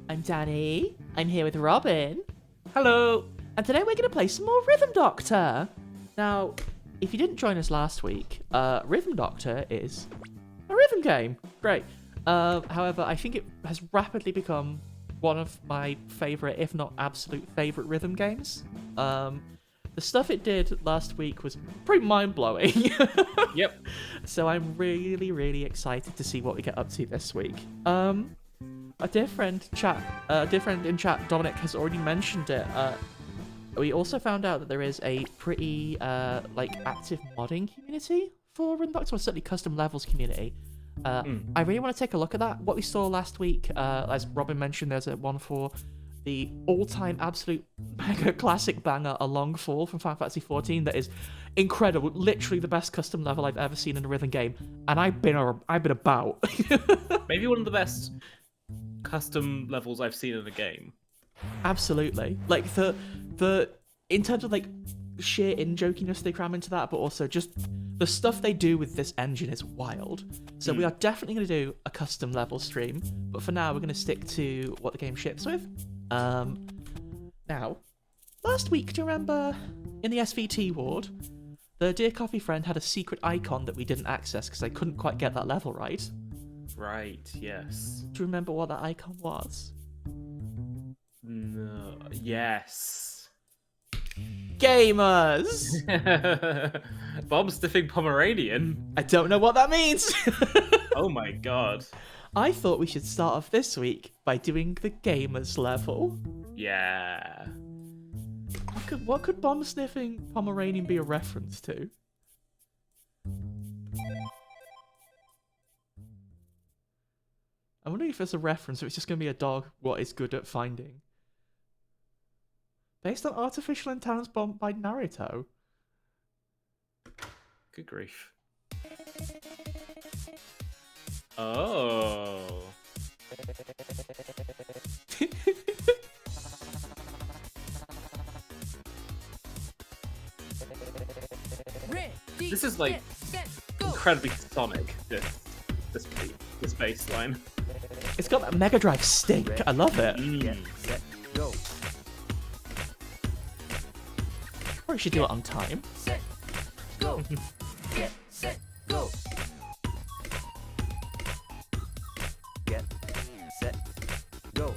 I'm Danny. I'm here with Robin. Hello. And today we're going to play some more Rhythm Doctor. Now, if you didn't join us last week, Rhythm Doctor is a rhythm game. Great. However, I think it has rapidly become one of my favourite, if not absolute favourite rhythm games. The stuff it did last week was pretty mind-blowing. Yep. So I'm really, really excited to see what we get up to this week. A dear friend in chat, Dominic, has already mentioned it. We also found out that there is a pretty active modding community for Rhythm Doctor, or certainly custom levels community. I really want to take a look at that. What we saw last week, as Robin mentioned, there's one for the all-time absolute mega classic banger, A Long Fall from Final Fantasy XIV, that is incredible. Literally the best custom level I've ever seen in a rhythm game, and I've been about. Maybe one of the best custom levels I've seen in a game. Absolutely. Like the in terms of like sheer in-jokiness they cram into that, but also just the stuff they do with this engine is wild. So we are definitely going to do a custom level stream, but for now we're going to stick to what the game ships with. Now, last week, do you remember in the SVT ward, the Dear Coffee friend had a secret icon that we didn't access because I couldn't quite get that level right? Right, yes. Do you remember what that icon was? No. Yes. Gamers! Bomb sniffing Pomeranian. I don't know what that means! Oh my god. I thought we should start off this week by doing the gamers level. Yeah. What could bomb sniffing Pomeranian be a reference to? I'm wondering if it's a reference or it's just going to be a dog what is good at finding. Based on artificial intelligence bomb by Naruto. Good grief. Oh. This is like incredibly sonic. This bass line. It's got that Mega Drive stink. I love it. Mm. Or we should do it on time. Go. Get set, go. Get set, go.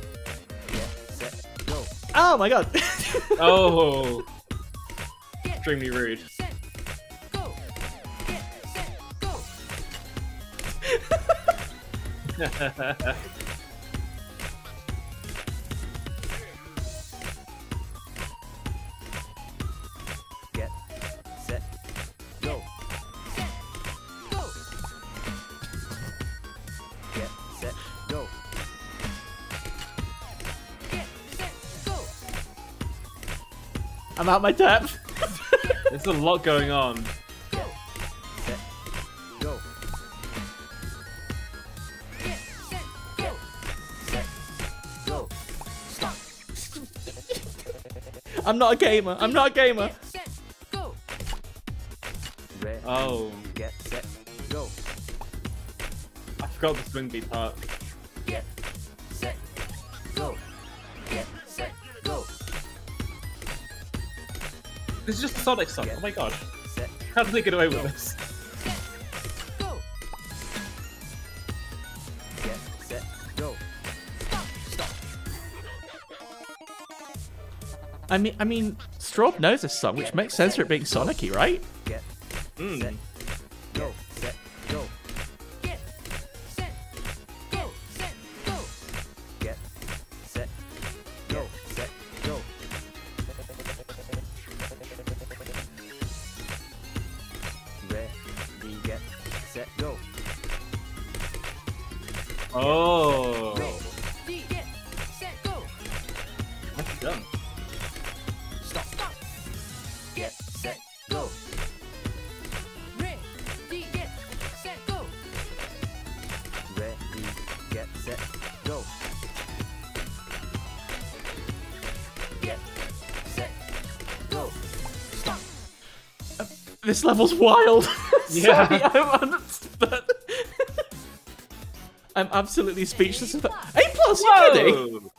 Get set, go. Oh my god! Oh. Extremely rude. Set, go. Get set, go. Get set, go. Set, go. Get set, go. Get set, go. I'm out my depth. There's a lot going on. Go. Set, go. Get set, go. Set, go. Stop. I'm not a gamer. I'm not a gamer. Get set, go. Ready, Oh. get set, go. I forgot the swing beat part. Get set, go. Get set, go. This is just a Sonic song. Oh my god. Set, How did they get away with this? set, go. Get set, go. Stop, stop. I mean, Straub knows this song, which makes sense for it being Sonic-y, right? Get set, go. Set, go. Get set, go. Set, go. Get set, go. Set, go. Ready, get set, go. Oh. Ready, get set, go. That's done. Stop, stop. Get set, go. Ready, get set, go. Ready, get set, go. Get set, go. Stop. This level's wild. Yeah. Sorry, I'm absolutely speechless. A+, you Whoa! kidding?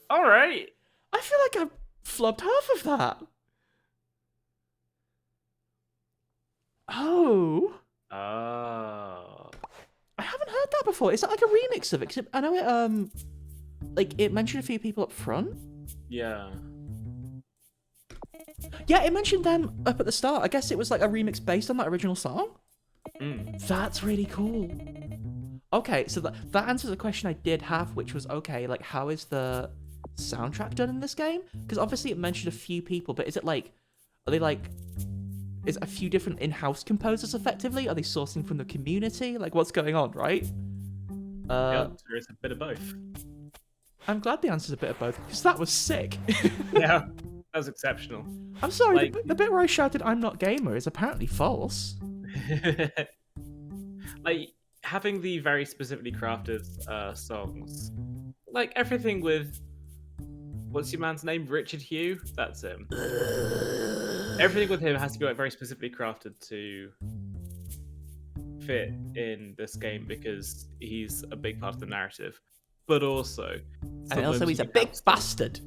All right. I feel like I've flubbed half of that. Oh. Oh. I haven't heard that before. Is that like a remix of it? 'Cause I know it, like, it mentioned a few people up front. Yeah. Yeah, it mentioned them up at the start. I guess it was like a remix based on that original song. Mm. That's really cool. Okay, so that answers a question I did have, which was, okay, like, how is the soundtrack done in this game? Because obviously it mentioned a few people, but is it like, are they like, is it a few different in-house composers effectively? Are they sourcing from the community? Like, what's going on, right? The answer is a bit of both. I'm glad the answer's a bit of both, because that was sick. Yeah, that was exceptional. I'm sorry, Like- the bit where I shouted "I'm not gamer" is apparently false. Like having the very specifically crafted songs, like everything with what's your man's name, Richard Hugh? That's him. Everything with him has to be like very specifically crafted to fit in this game because he's a big part of the narrative. But also, And also, sometimes he's a you can big have- bastard.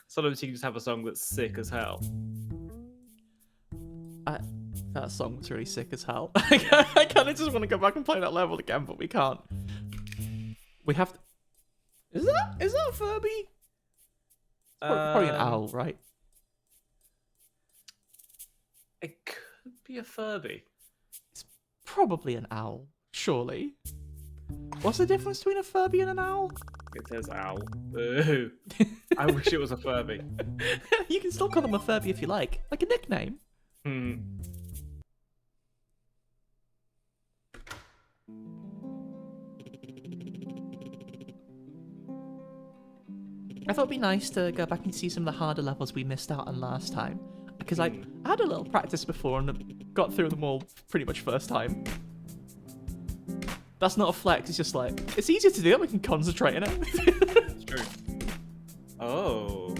Sometimes you can just have a song that's sick as hell. That song was really sick as hell. I kind of just want to go back and play that level again, but we can't. We have to... Is that a Furby? Probably an owl, right? It could be a Furby. Probably an owl, surely. What's the difference between a Furby and an owl? It says owl. Ooh. I wish it was a Furby. You can still call them a Furby if you like a nickname. Hmm. I thought it'd be nice to go back and see some of the harder levels we missed out on last time. Because I had a little practice before and got through them all pretty much first time. That's not a flex, it's just like, it's easier to do that, we can concentrate on it. It's true. Oh.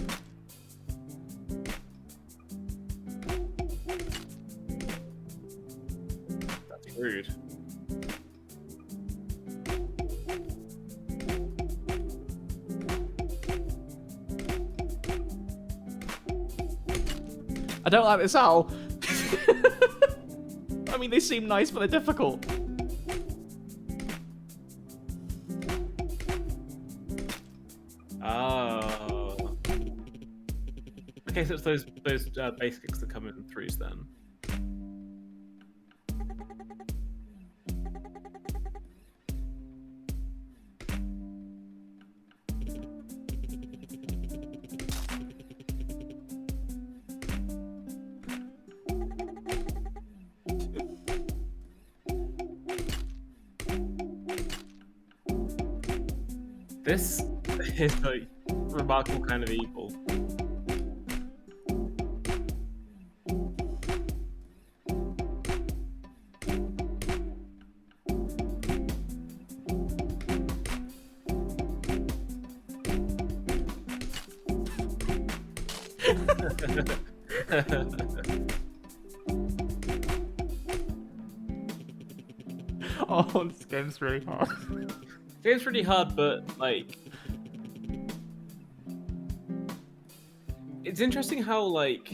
That's rude. I don't like this owl. I mean, they seem nice, but they're difficult. Oh. Okay, so it's those basics that come in threes then. This is a remarkable kind of evil. Oh, this game's really hard. It's really hard, but like, it's interesting how like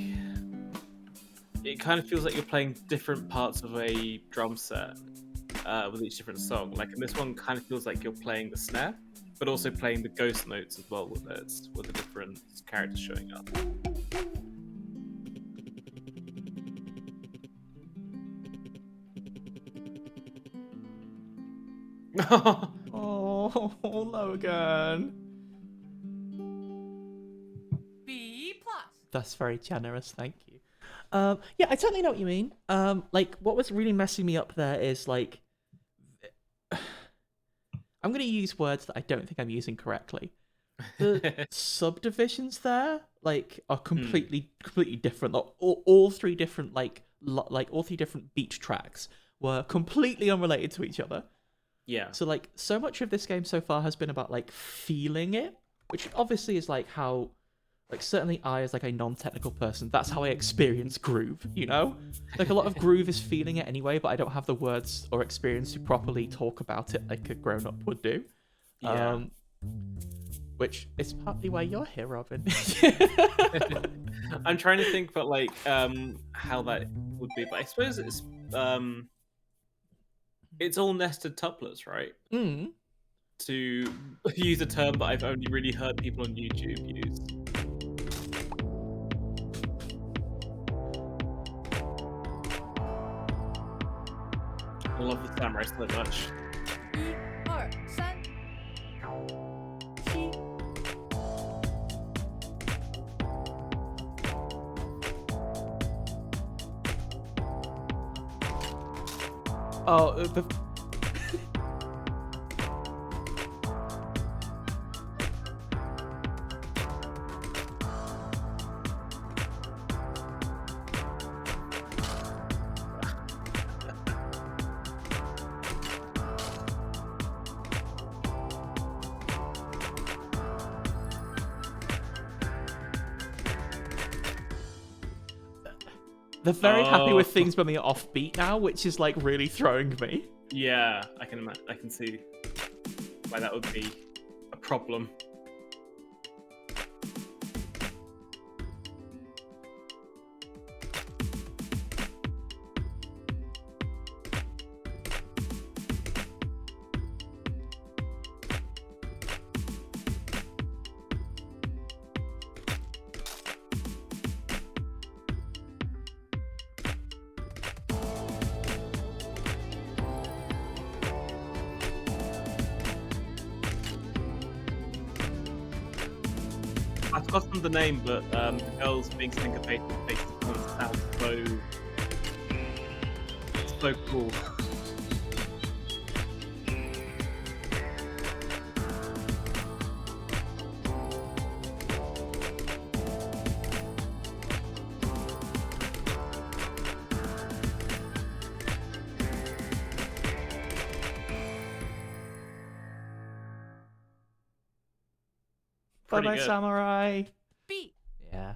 it kind of feels like you're playing different parts of a drum set with each different song. Like in this one, kind of feels like you're playing the snare, but also playing the ghost notes as well with it, with the different characters showing up. Oh, Logan. B plus. That's very generous, thank you. Yeah, I totally know what you mean. Like, what was really messing me up there is, like... I'm going to use words that I don't think I'm using correctly. The subdivisions there, like, are completely different. Like, all three different, all three different beat tracks were completely unrelated to each other. Yeah. So, like, so much of this game so far has been about, like, feeling it, which obviously is, like, how, like, certainly I, as, like, a non-technical person, that's how I experience groove, you know? Like, a lot of groove is feeling it anyway, but I don't have the words or experience to properly talk about it like a grown-up would do. Yeah. which is partly why you're here, Robin. I'm trying to think, but like, how that would be. But I suppose it's all nested tuplets, right? Mm. To use a term that I've only really heard people on YouTube use. I love the samurai so much. 一二三，七， Oh, the. They're very happy with things when they're offbeat now, which is like really throwing me. Yeah, I can see why that would be a problem. I've forgotten the name, but the girls being syncopated makes it sound so cool. Bye Pretty bye, good. samurai. B. Yeah.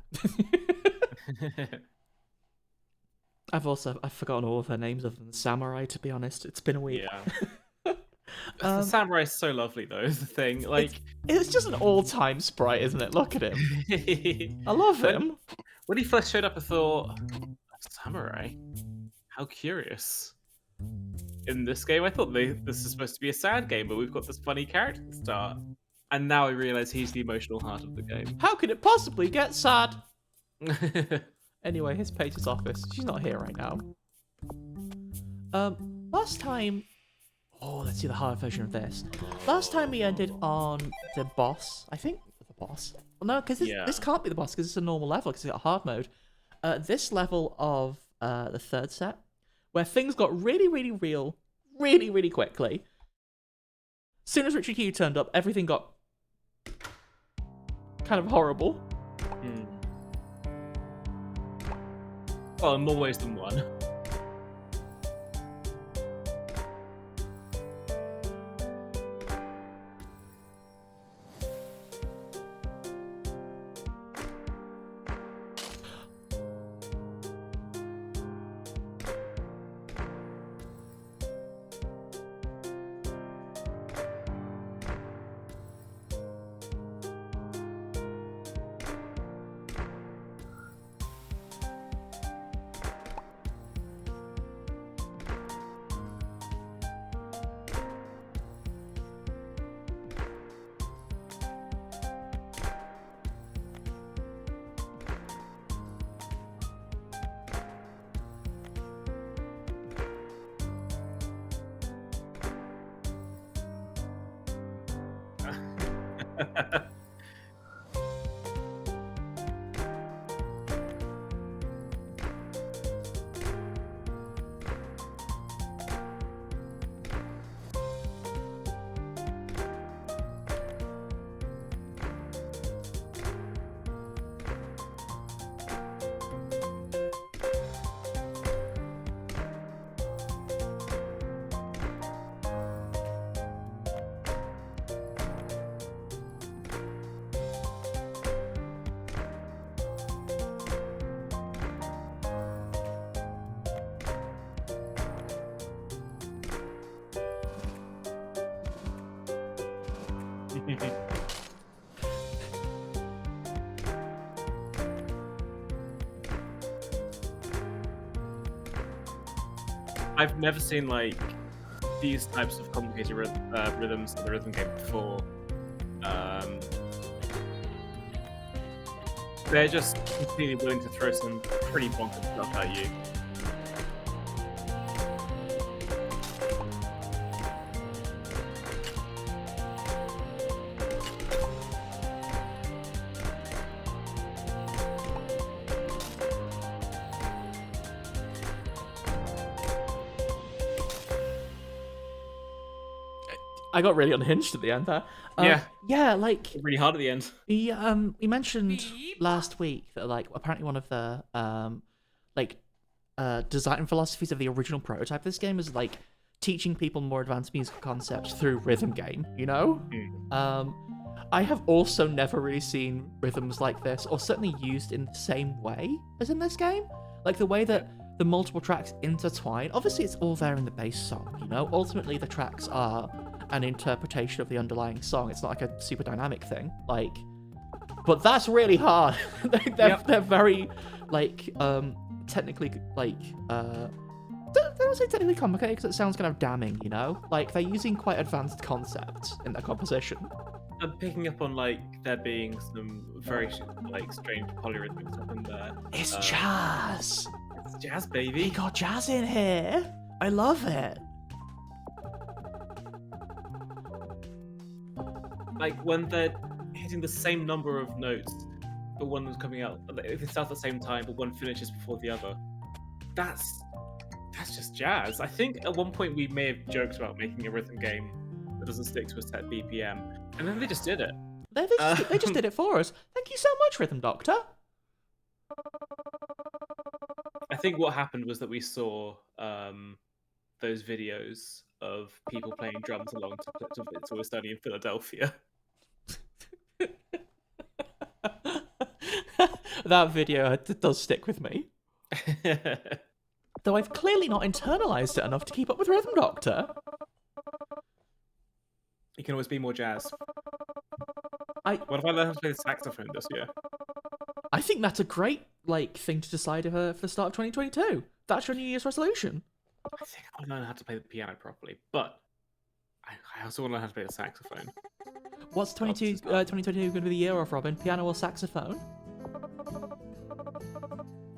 I've forgotten all of their names other than samurai. To be honest, it's been a week. Yeah. The samurai is so lovely, though. Is the thing like It's just an all-time sprite, isn't it? Look at him. I love him. When he first showed up, I thought, samurai? How curious. In this game, I thought this is supposed to be a sad game, but we've got this funny character at the start. And now I realise he's the emotional heart of the game. How could it possibly get sad? Anyway, here's Paige's office. She's not here right now. Last time... Oh, let's see the hard version of this. Last time we ended on the boss. I think the boss. No, because this can't be the boss because it's a normal level because it's got hard mode. This level of the third set, where things got really, really real, really, really quickly. As soon as Richard Hugh turned up, everything got kind of horrible. Well, in more ways than one. I've never seen like these types of complicated rhythms in the rhythm game before. They're just completely willing to throw some pretty bonkers stuff at you. I got really unhinged at the end there. Yeah. Yeah, like Really hard at the end. we mentioned Beep. last week that like apparently one of the design philosophies of the original prototype of this game is like teaching people more advanced musical concepts through rhythm game, you know? I have also never really seen rhythms like this, or certainly used in the same way as in this game. Like the way that the multiple tracks intertwine. Obviously it's all there in the bass song, you know? Ultimately the tracks are an interpretation of the underlying song. It's not like a super dynamic thing. Like, but that's really hard. They're very like technically like they don't say technically complicated because it sounds kind of damning, you know? Like they're using quite advanced concepts in their composition. I'm picking up on like there being some very like strange polyrhythmic stuff in there. It's jazz. It's jazz, We baby. got jazz in here. I love it. Like when they're hitting the same number of notes, but one is coming out. If they start at the same time, but one finishes before the other. That's just jazz. I think at one point we may have joked about making a rhythm game that doesn't stick to a set BPM, and then they just did it. They just did it for us. Thank you so much, Rhythm Doctor. I think what happened was that we saw those videos of people playing drums along to It's Always Sunny in Philadelphia. That video does stick with me. Though I've clearly not internalized it enough to keep up with Rhythm Doctor. You can always be more jazz. I What if I learn how to play the saxophone this year? I think that's a great like thing to decide for the start of 2022. That's your New Year's resolution. I think I want to learn how to play the piano properly, but I also want to learn how to play the saxophone. What's 2022 going to be the year of, Robin? Piano or saxophone?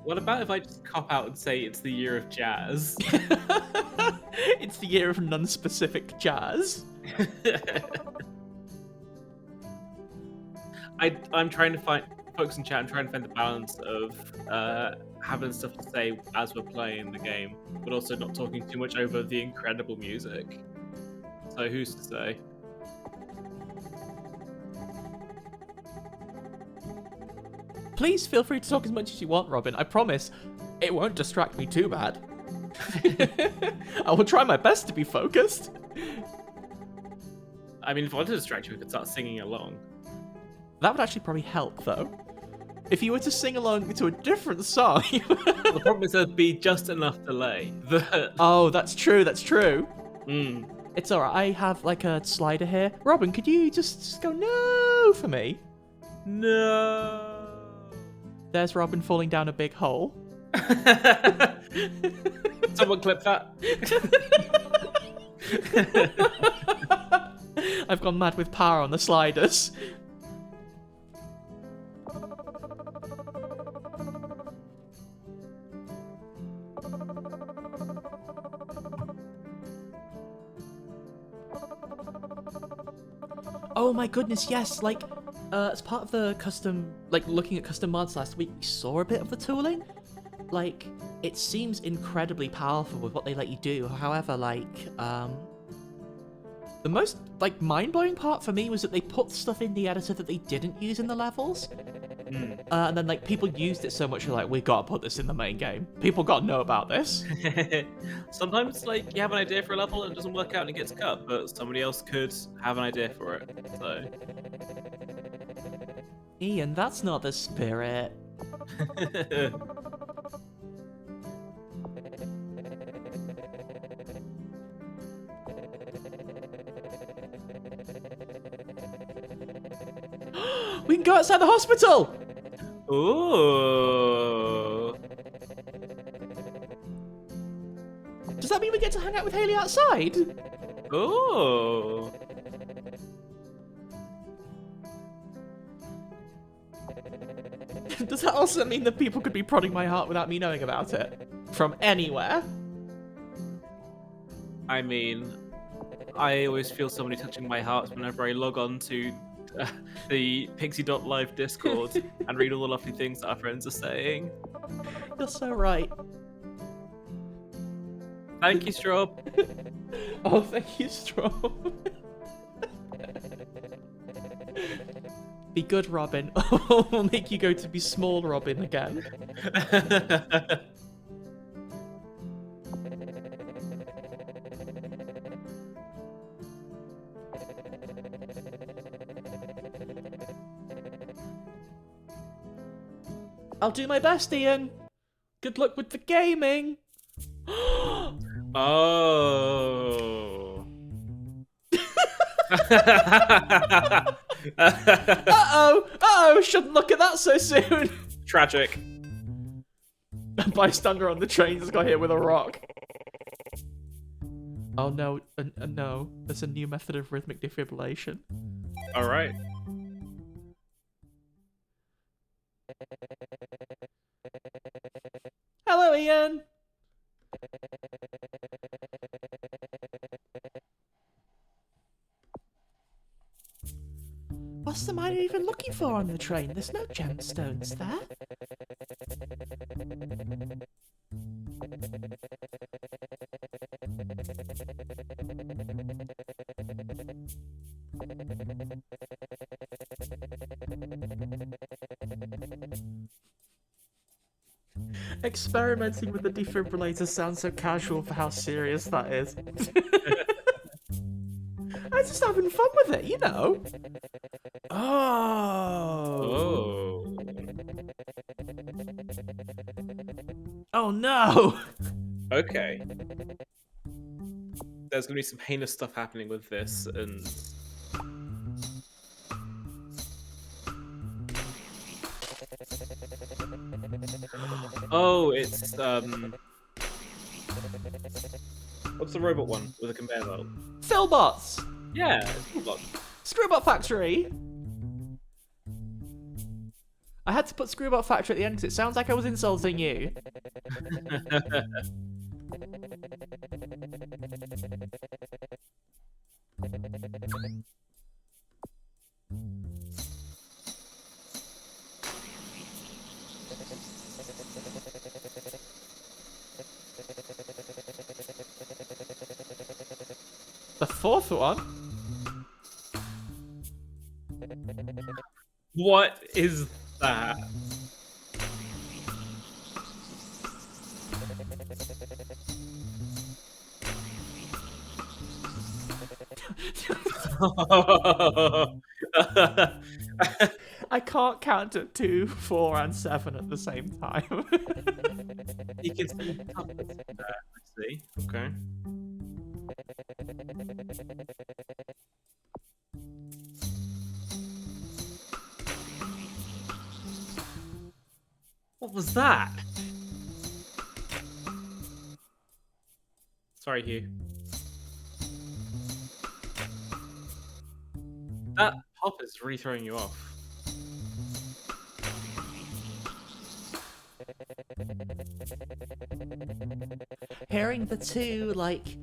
What about if I just cop out and say it's the year of jazz? It's the year of non-specific jazz. I'm trying to find folks in chat. I'm trying to find the balance of having stuff to say as we're playing the game, but also not talking too much over the incredible music. So who's to say? Please feel free to talk as much as you want, Robin. I promise it won't distract me too bad. I will try my best to be focused. I mean, if I wanted to distract you, we could start singing along. That would actually probably help, though. If you were to sing along to a different song... The problem is there'd be just enough delay. Oh, that's true, that's true. Mm. It's alright, I have like a slider here. Robin, could you just go no for me? No. There's Robin falling down a big hole. Someone clip that. I've gone mad with power on the sliders. Oh my goodness, yes, like, as part of the custom, like, looking at custom mods last week, we saw a bit of the tooling. Like, it seems incredibly powerful with what they let you do. However, like, the most, like, mind-blowing part for me was that they put stuff in the editor that they didn't use in the levels. And then, like, people used it so much, you're like, we gotta put this in the main game. People gotta know about this. Sometimes, like, you have an idea for a level and it doesn't work out and it gets cut, but somebody else could have an idea for it. So, Ian, that's not the spirit. We can go outside the hospital! ooh. Does that mean we get to hang out with Haley outside? Oh. Does that also mean that people could be prodding my heart without me knowing about it? From anywhere? I mean, I always feel somebody touching my heart whenever I log on to the Pixie.live Discord and read all the lovely things that our friends are saying. You're so right. Thank you, Strob. Oh, thank you, Strobe. Be good, Robin. Or we'll make you go to be small Robin again. I'll do my best, Ian. Good luck with the gaming. Oh. Uh-oh! Shouldn't look at that so soon. Tragic. A bystander on the train just got hit with a rock. Oh no, no. There's a new method of rhythmic defibrillation. All right. Hello, Ian. What's the miner even looking for on the train? There's no gemstones there. Experimenting with the defibrillator sounds so casual for how serious that is. I'm just having fun with it, you know. Oh. Oh. Oh no. Okay. There's gonna be some heinous stuff happening with this, and oh, it's what's the robot one with a conveyor belt? Philbots. Yeah, it's robot. Screwbot Factory. I had to put Screwbot Factory at the end because it sounds like I was insulting you. The fourth one? What is that? I can't count at 2, 4, and 7 at the same time. You can see the compass there. I see. Okay. What was that? Sorry, Hugh. That pop is really throwing you off. Hearing the two, like,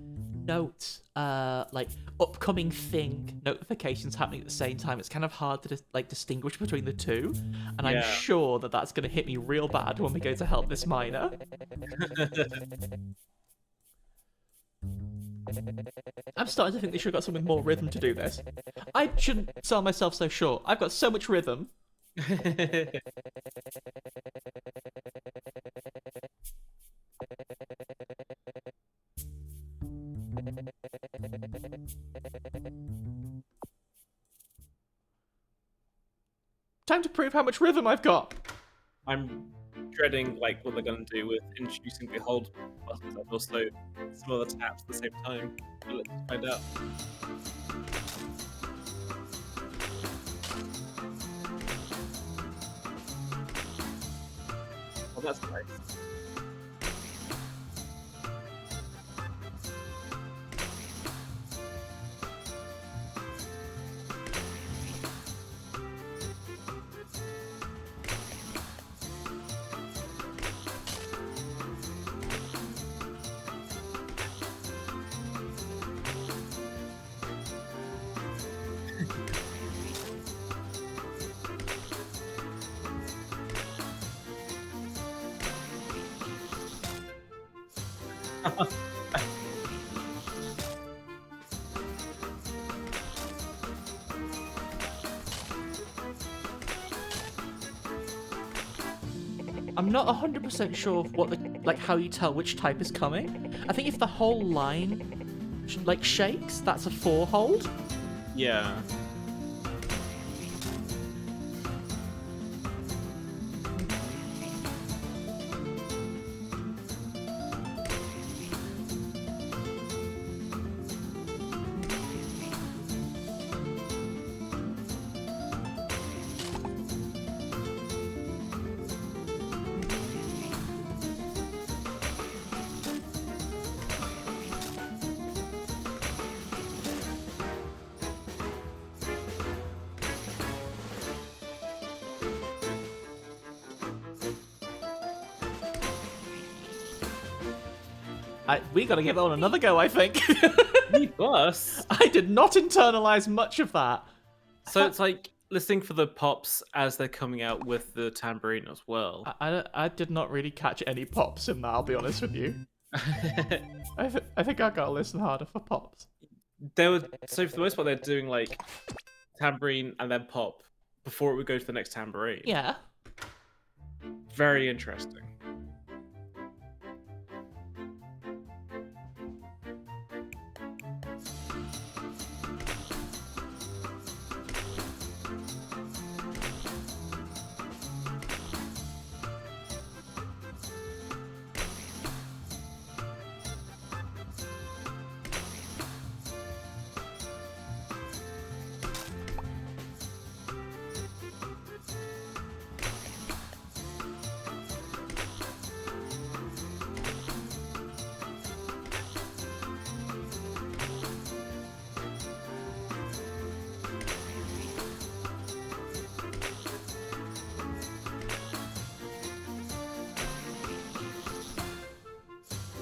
notes, like, upcoming thing notifications happening at the same time, it's kind of hard to, distinguish between the two. And I'm Yeah. sure that that's going to hit me real bad when we go to help this miner. I'm starting to think they should have got something more rhythm to do this. I shouldn't sell myself so short. I've got so much rhythm. Time to prove how much rhythm I've got. I'm dreading like what they're gonna do with introducing the hold buttons and also some other taps at the same time. But let's find out. Oh, that's nice. I'm not 100% sure of what how you tell which type is coming. I think if the whole line shakes, that's a 4 hold. Yeah. We gotta give that one another go, I think. Me plus. I did not internalize much of that. So it's like listening for the pops as they're coming out with the tambourine as well. I did not really catch any pops in that, I'll be honest with you. I think I gotta listen harder for pops. So for the most part, they're doing like tambourine and then pop before it would go to the next tambourine. Yeah. Very interesting.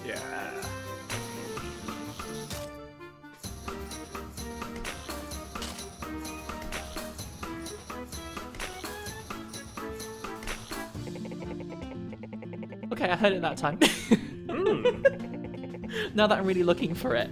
Yeah. Okay, I heard it that time. Now that I'm really looking for it.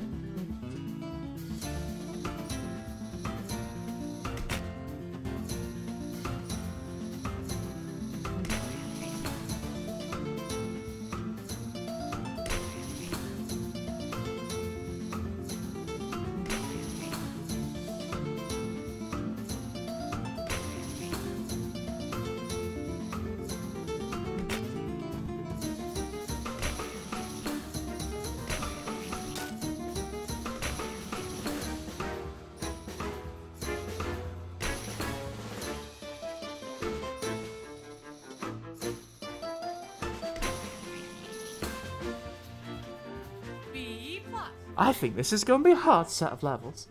B plus. I think this is going to be a hard set of levels.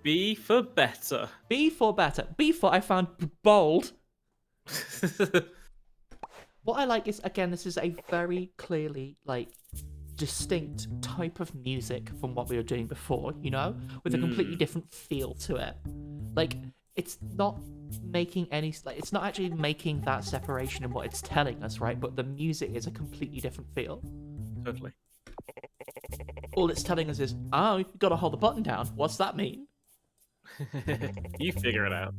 B for better. B for better. B for I found bold. What I like is, again, this is a very clearly, distinct type of music from what we were doing before, you know? With a completely different feel to it. It's not making any... it's not actually making that separation in what it's telling us, right? But the music is a completely different feel. Totally. All it's telling us is, oh, you've got to hold the button down. What's that mean? You figure it out.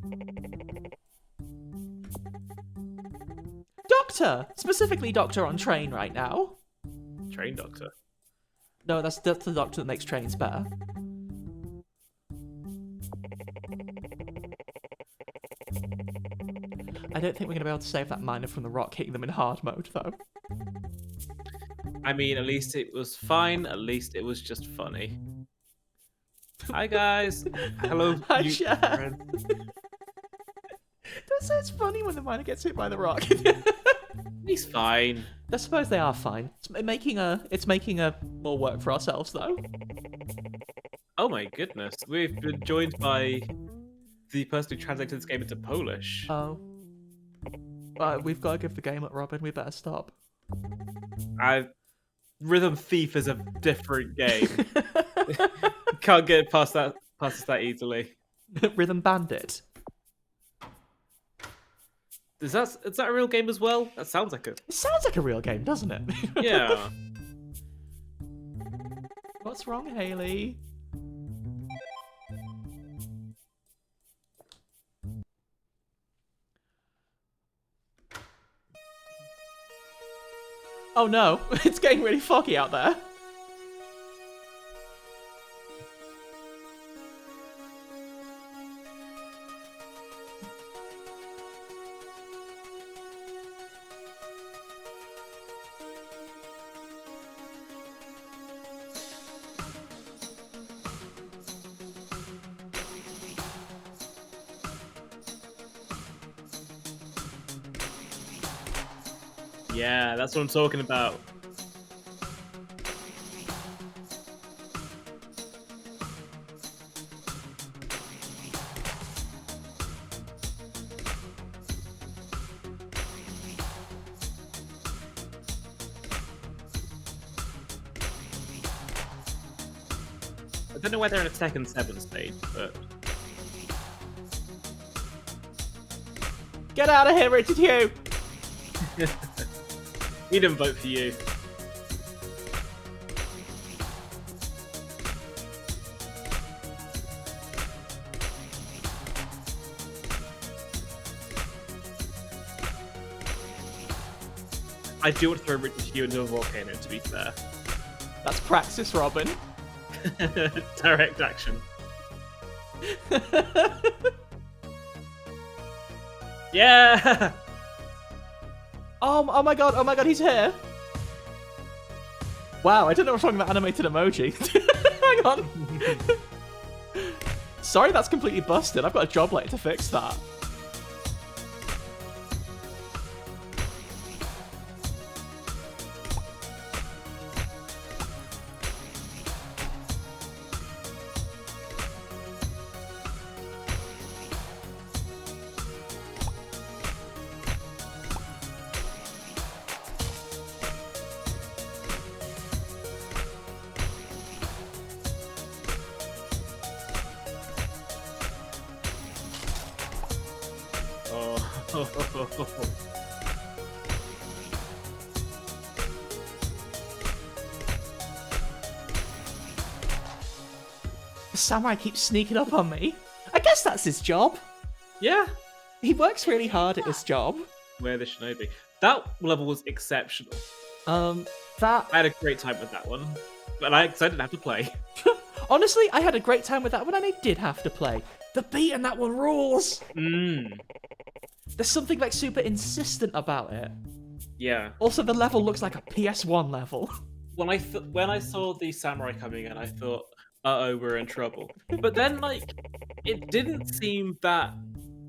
Doctor! Specifically Doctor on Train right now. Train doctor. No, that's the Doctor that makes trains better. I don't think we're going to be able to save that miner from the rock hitting them in hard mode, though. I mean, at least it was fine. At least it was just funny. Hi, guys. Hello. Hi, you Chef. friend. Don't say it's funny when the miner gets hit by the rock. He's fine. I suppose they are fine. It's making a more work for ourselves, though. Oh my goodness. We've been joined by the person who translated this game into Polish. Oh. We've got to give the game up, Robin. We better stop. Rhythm Thief is a different game. Can't get past that easily. Rhythm Bandit. Is that a real game as well? That sounds like it. It sounds like a real game, doesn't it? Yeah. What's wrong, Haley? Oh no, it's getting really foggy out there. Yeah, that's what I'm talking about. I don't know whether in a second 7 stage, but Get out of here, Richard Hugh! we didn't vote for you. I do want to throw Richard Hugh into a volcano, to be fair. That's praxis, Robin. Direct action. Yeah! Oh my god, he's here. Wow, I didn't know we're talking about animated emoji. Hang on. Sorry, that's completely busted. I've got a job later to fix that. Oh. The samurai keeps sneaking up on me. I guess that's his job. Yeah. He works really hard at his job. Where the shinobi. That level was exceptional. That... I had a great time with that one. But I didn't have to play. Honestly, I had a great time with that one and I did have to play. The beat in that one rules. There's something like super insistent about it. Yeah. Also, the level looks like a PS1 level. When I saw the samurai coming in, I thought, uh-oh, we're in trouble. But then, like, it didn't seem that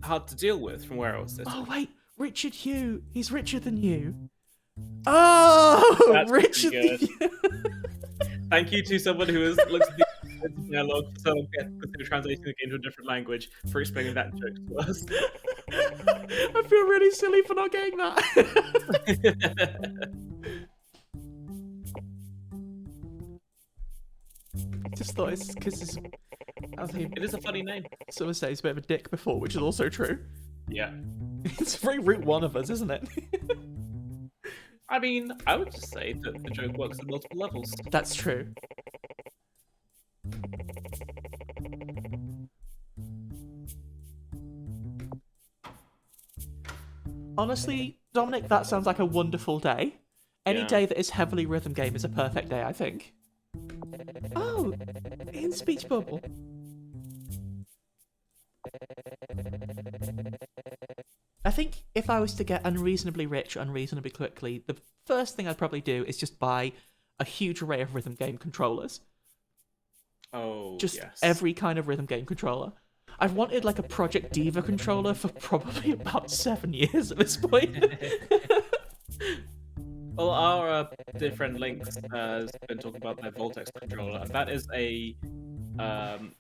hard to deal with from where I was sitting. Oh, wait. Richard Hugh. He's richer than you. Oh, That's Richard pretty Hugh. Thank you to someone who has looked at the dialogue for so long consider translating the game to a different language for explaining that joke to us. I feel really silly for not getting that. Just thought it's because It is a funny name. someone said he's a bit of a dick before, which is also true. Yeah. It's very root one of us, isn't it? I mean, I would just say that the joke works at multiple levels. That's true. Honestly, Dominic, that sounds like a wonderful day. Any Yeah. day that is heavily rhythm game is a perfect day, I think. Oh, in speech bubble. I think if I was to get unreasonably rich unreasonably quickly, the first thing I'd probably do is just buy a huge array of rhythm game controllers. Oh, Just yes. every kind of rhythm game controller. I've wanted like a Project Diva controller for probably about 7 years at this point. Well, our dear friend Lynx has been talking about their Voltex controller, and that is a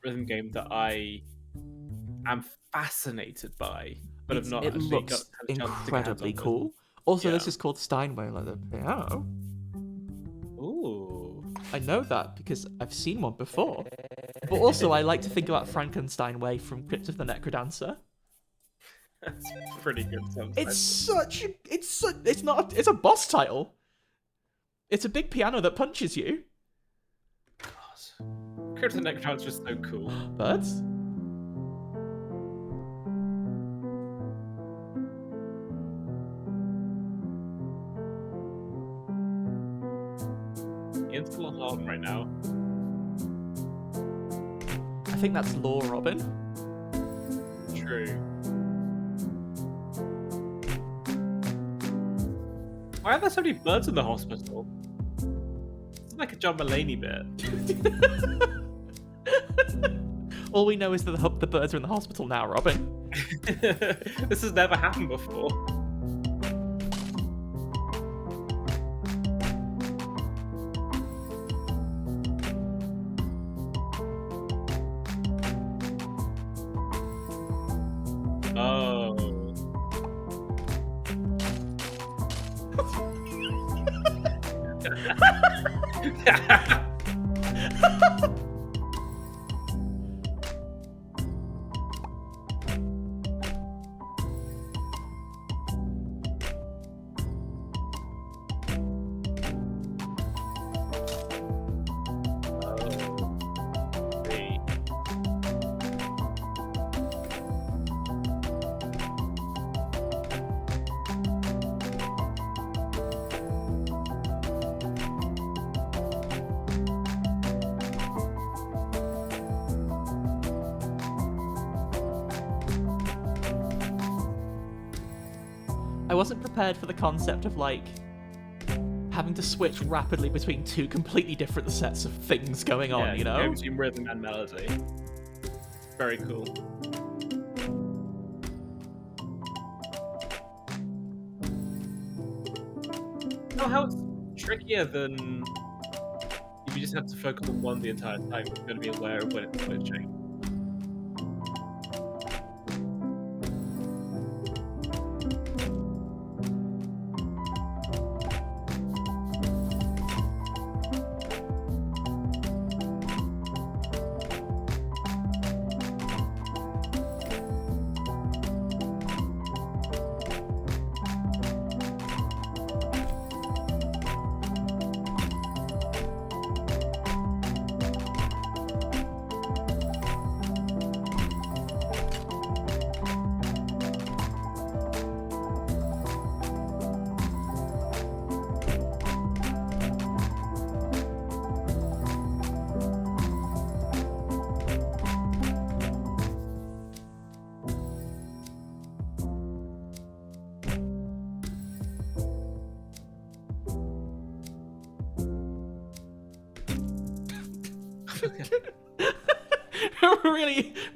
rhythm game that I am fascinated by, but have not It actually looks got a chance to get hands incredibly on with. cool. Also, this Yeah. is called Steinway, like the piano. Ooh. I know that because I've seen one before. But also, I like to think about Frankenstein Way from Crypt of the Necrodancer. That's pretty good sometimes. It's a boss title. It's a big piano that punches you. God. Crypto Necrodancer is so cool. Birds? Ian's full of harm right now. I think that's Law Robin. True. Why are there so many birds in the hospital? It's like a John Mulaney bit. All we know is that the birds are in the hospital now, Robin. This has never happened before. Oh. I wasn't prepared for the concept of, like, having to switch rapidly between two completely different sets of things going on, you know? Go between rhythm and melody. Very cool. Oh, how it's trickier than if you just have to focus on one the entire time. You're going to be aware of when it's switching.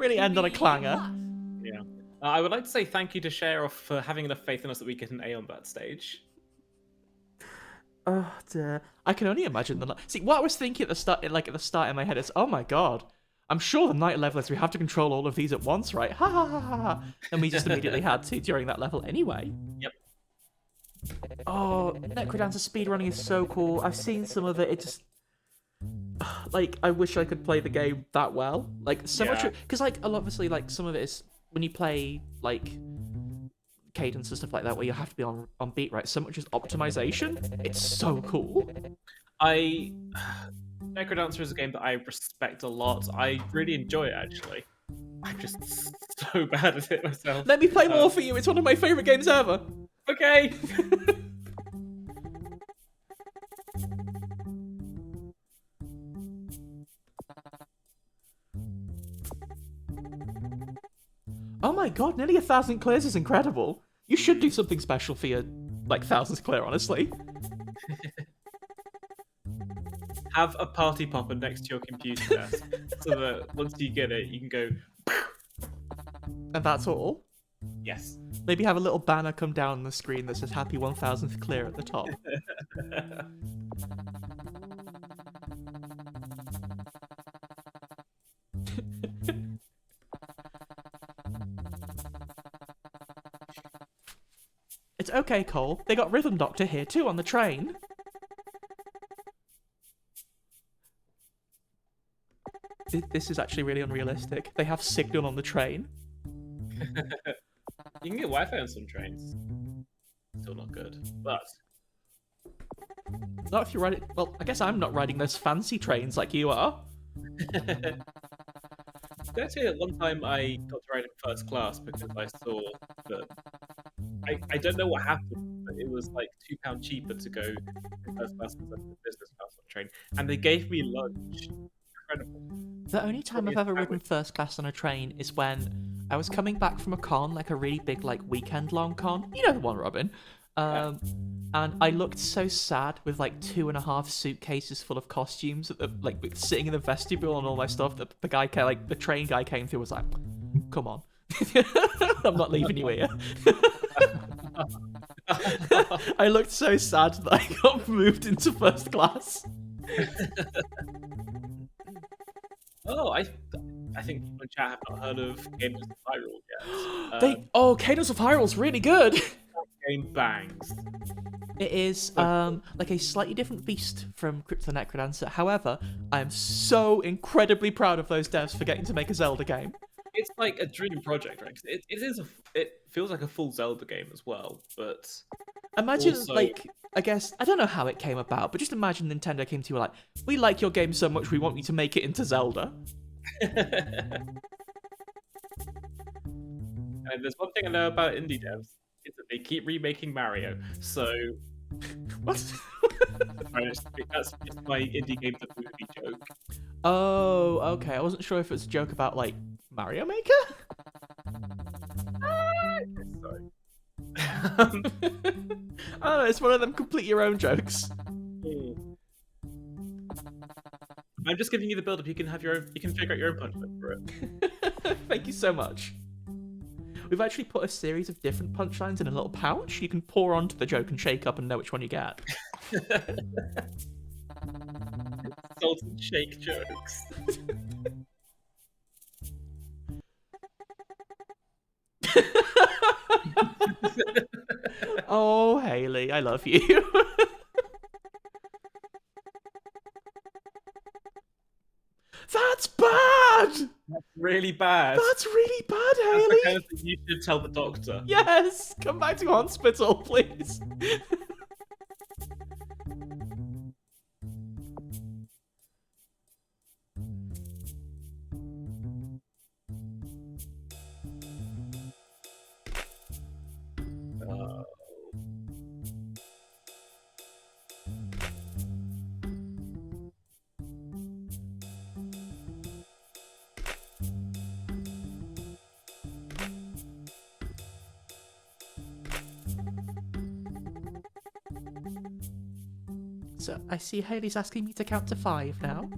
really end on a clanger. Yeah. I would like to say thank you to Sheriff for having enough faith in us that we get an A on that stage. Oh dear. I can only imagine the. See, what I was thinking at the start, in my head is, oh my god, I'm sure the night levelers we have to control all of these at once, right? Ha ha ha ha ha. And we just immediately had to during that level anyway. Yep. Oh, Necrodancer speedrunning is so cool. I've seen some of it. It just. Like, I wish I could play the game that well. Like, so much. Because, like, obviously, like, some of it is when you play, like, cadence and stuff like that, where you have to be on beat, right? So much is optimization. It's so cool. Necrodancer is a game that I respect a lot. I really enjoy it, actually. I'm just so bad at it myself. Let me play more for you. It's one of my favorite games ever. Okay. Oh my god, nearly 1,000 clears is incredible. You should do something special for your, like, 1,000th clear, honestly. Have a party popper next to your computer desk, so that once you get it, you can go. And that's all? Yes. Maybe have a little banner come down on the screen that says happy 1,000th clear at the top. It's okay, Cole. They got Rhythm Doctor here too on the train. This is actually really unrealistic. They have Signal on the train. You can get Wi-Fi on some trains. Still not good, but Not if you're riding. Well, I guess I'm not riding those fancy trains like you are. Actually, at one time I got to ride in first class because I saw that I don't know what happened, but it was like £2 cheaper to go in first class than the business class on the train, and they gave me lunch. Incredible. The only time I've ever ridden first class on a train is when I was coming back from a con, like a really big, like weekend-long con. You know the one, Robin. And I looked so sad with like 2.5 suitcases full of costumes, at the, like sitting in the vestibule and all my stuff. That the guy, like the train guy, came through was like, "Come on, I'm not leaving you here." I looked so sad that I got moved into first class. Oh, I think people in chat have not heard of Games of Viral yet. Cadence of Hyrule's really good. Game bangs. It is like a slightly different beast from Crypt of the Necrodancer. However, I am so incredibly proud of those devs for getting to make a Zelda game. It's like a dream project, right? 'Cause it feels like a full Zelda game as well, but imagine also... like I guess I don't know how it came about, but just imagine Nintendo came to you like, "We like your game so much, we want you to make it into Zelda." And there's one thing I know about indie devs, is that they keep remaking Mario. So What? that's my indie game the movie joke. Oh, okay. I wasn't sure if it was a joke about like Mario Maker. Sorry. I don't know. It's one of them complete your own jokes. I'm just giving you the build-up. You can have your own. You can figure out your own punchline for it. Thank you so much. We've actually put a series of different punchlines in a little pouch. You can pour onto the joke and shake up and know which one you get. Salt and shake jokes. Oh, Haley, I love you. That's bad! That's really bad. That's really bad, That's the Haley! kind of thing you should tell the doctor. Yes! Come back to hospital, please! So, I see Haley's asking me to count to 5 now.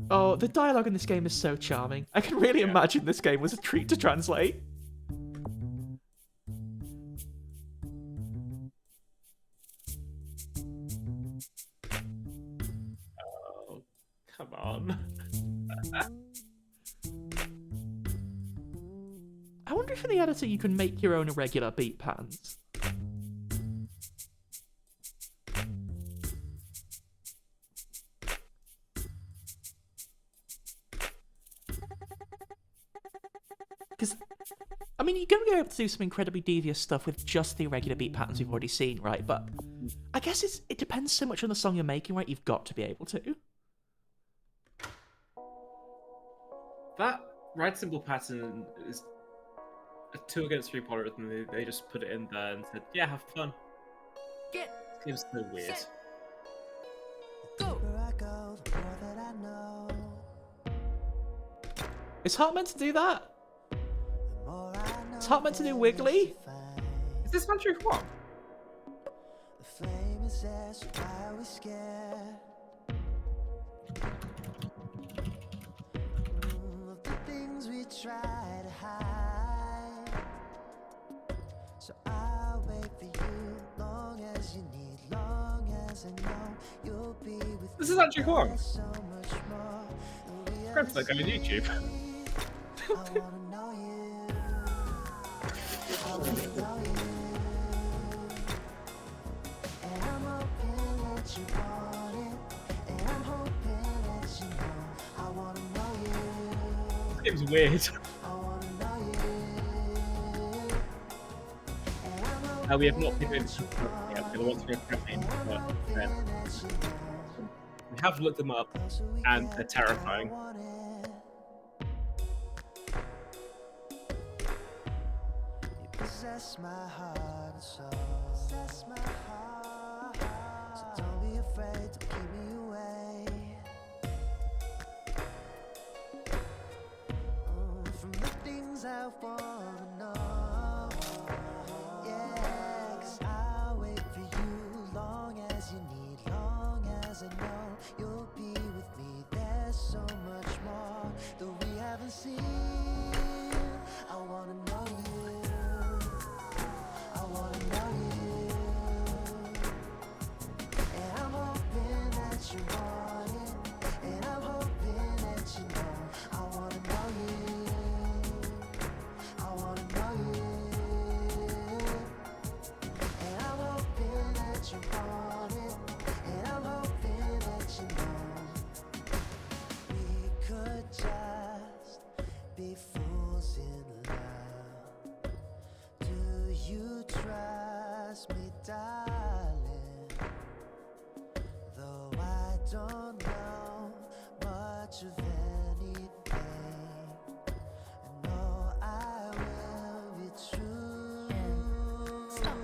Oh, the dialogue in this game is so charming. I can really imagine this game was a treat to translate. Oh, come on. I wonder if in the editor you can make your own irregular beat patterns. Because, I mean, you're going to be able to do some incredibly devious stuff with just the irregular beat patterns we've already seen, right? But I guess it depends so much on the song you're making, right? You've got to be able to. That right symbol pattern is a 2 against 3 polyrhythm. They just put it in there and said, "Yeah, have fun." Get It was so weird. set. Go. Is Heart meant to do that? Is Heart meant to do Wiggly? Is this one true one? So I'll wait for you long as you need, long as I know you'll be with This is actually Huang. so much more. Grab that guy on YouTube. I wanna know you. I wanna know you. And I'm hoping that you want it. And I'm hoping that you know I wanna know you. This game's weird. I wanna know you. We have not been doing this yet. We're launching a campaign, but we have looked them up, and they're terrifying. You possess my heart and soul. Possess my heart. So don't be afraid to keep me away. From the things I wanna know. Yeah, 'cause I'll wait for you long as you need, long as I know you'll be with me. There's so much more that we haven't seen. I wanna know you. I wanna know you. And I'm hoping that you want it. And I'm hoping that you know. I wanna know you. I wanna know you. And I'm hoping that you want it. And I'm hoping that you know. We could just be fools in love. Do you trust me, darling? Though I don't know much of anything, I know I will be true. Stop.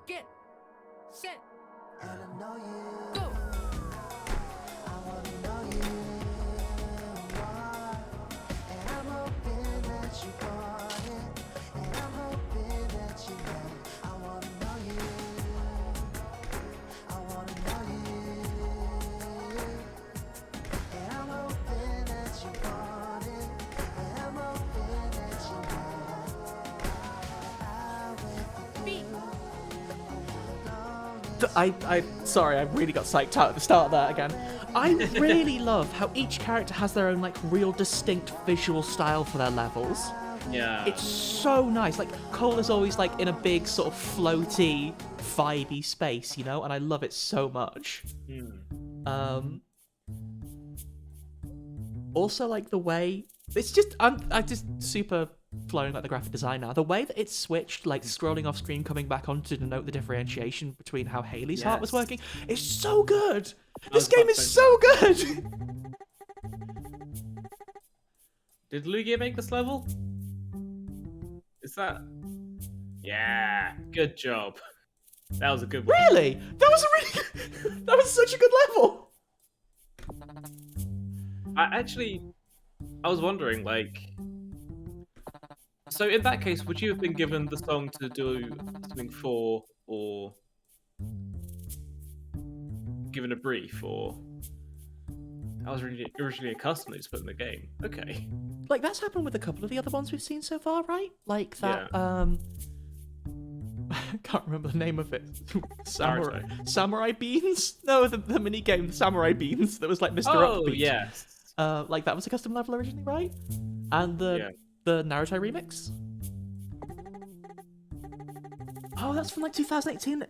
Get set. And I know you. Go. I wanna know you more. And I'm hoping that you want it. And I'm hoping that you know. I wanna know you. I wanna know you. And I'm hoping that you want it. And I'm hoping that you know. I'll wait for Beat. Sorry, I really got psyched out at the start of that again. I really love how each character has their own, like, real distinct visual style for their levels. Yeah. It's so nice. Like, Cole is always, like, in a big, sort of floaty, vibey space, you know? And I love it so much. Also, like, the way... It's just... I'm just super flowing about the graphic design now. The way that it's switched, like, scrolling off screen, coming back on to denote the differentiation between how Haley's heart was Yes. working, is so good! was This game about is to say so good! Did Lugia make this level? Is that? Yeah, good job. That was a good one. Really? That was a really good... That was such a good level! I was wondering, like, so in that case, would you have been given the song to do something for, or given a brief, or I was originally accustomed to just put in the game? Okay. Like, that's happened with a couple of the other ones we've seen so far, right? Like that, I can't remember the name of it. Samurai Beans? No, the mini game, Samurai Beans, that was like Mr. Oh, Upbeat. yes. Like, that was a custom level originally, right? And the Naruto remix? Oh, that's from like 2018.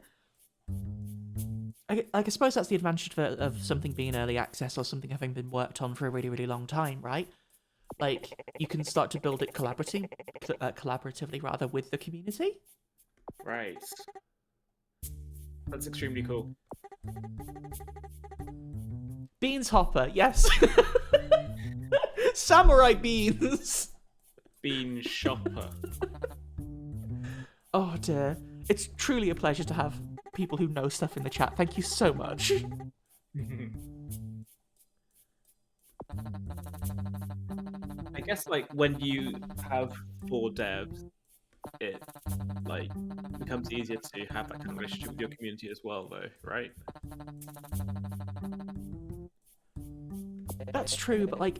I suppose that's the advantage of something being early access or something having been worked on for a really, really long time, right? Like, you can start to build it collaboratively rather with the community. Right. That's extremely cool. Beans Hopper, yes. Samurai Beans. Bean Shopper. Oh dear. It's truly a pleasure to have people who know stuff in the chat. Thank you so much. I guess, like, when you have 4 devs, it, like, becomes easier to have that kind of relationship with your community as well, though, right? That's true, but like,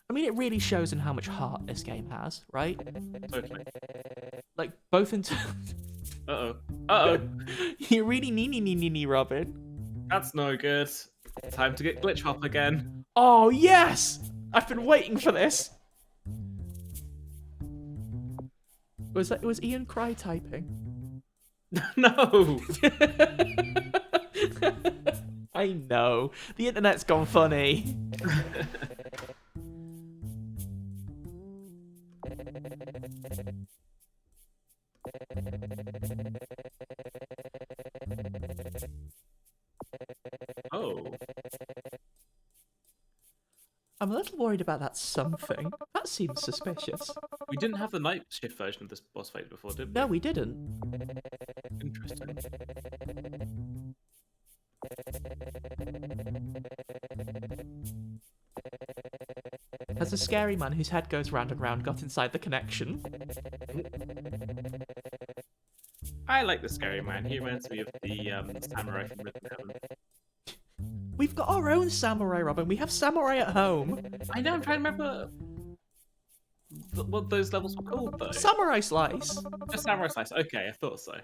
I mean, it really shows in how much heart this game has, right? Totally. Like, both in terms... Uh-oh. Uh-oh. You really nee, Robin. That's no good. Time to get glitch hop again. Oh, yes! I've been waiting for this. Was Ian Cry typing? No! I know. The internet's gone funny. Oh, I'm a little worried about that something. That seems suspicious. we didn't have the night shift version of this boss fight before, did we? No, we didn't. Interesting. Has a scary man whose head goes round and round got inside the connection? I like the scary man. He reminds me of the samurai from Rhythm Heaven. We've got our own samurai, Robin. We have samurai at home. I know. I'm trying to remember what those levels were called though. Samurai slice. Just samurai slice. Okay, I thought so.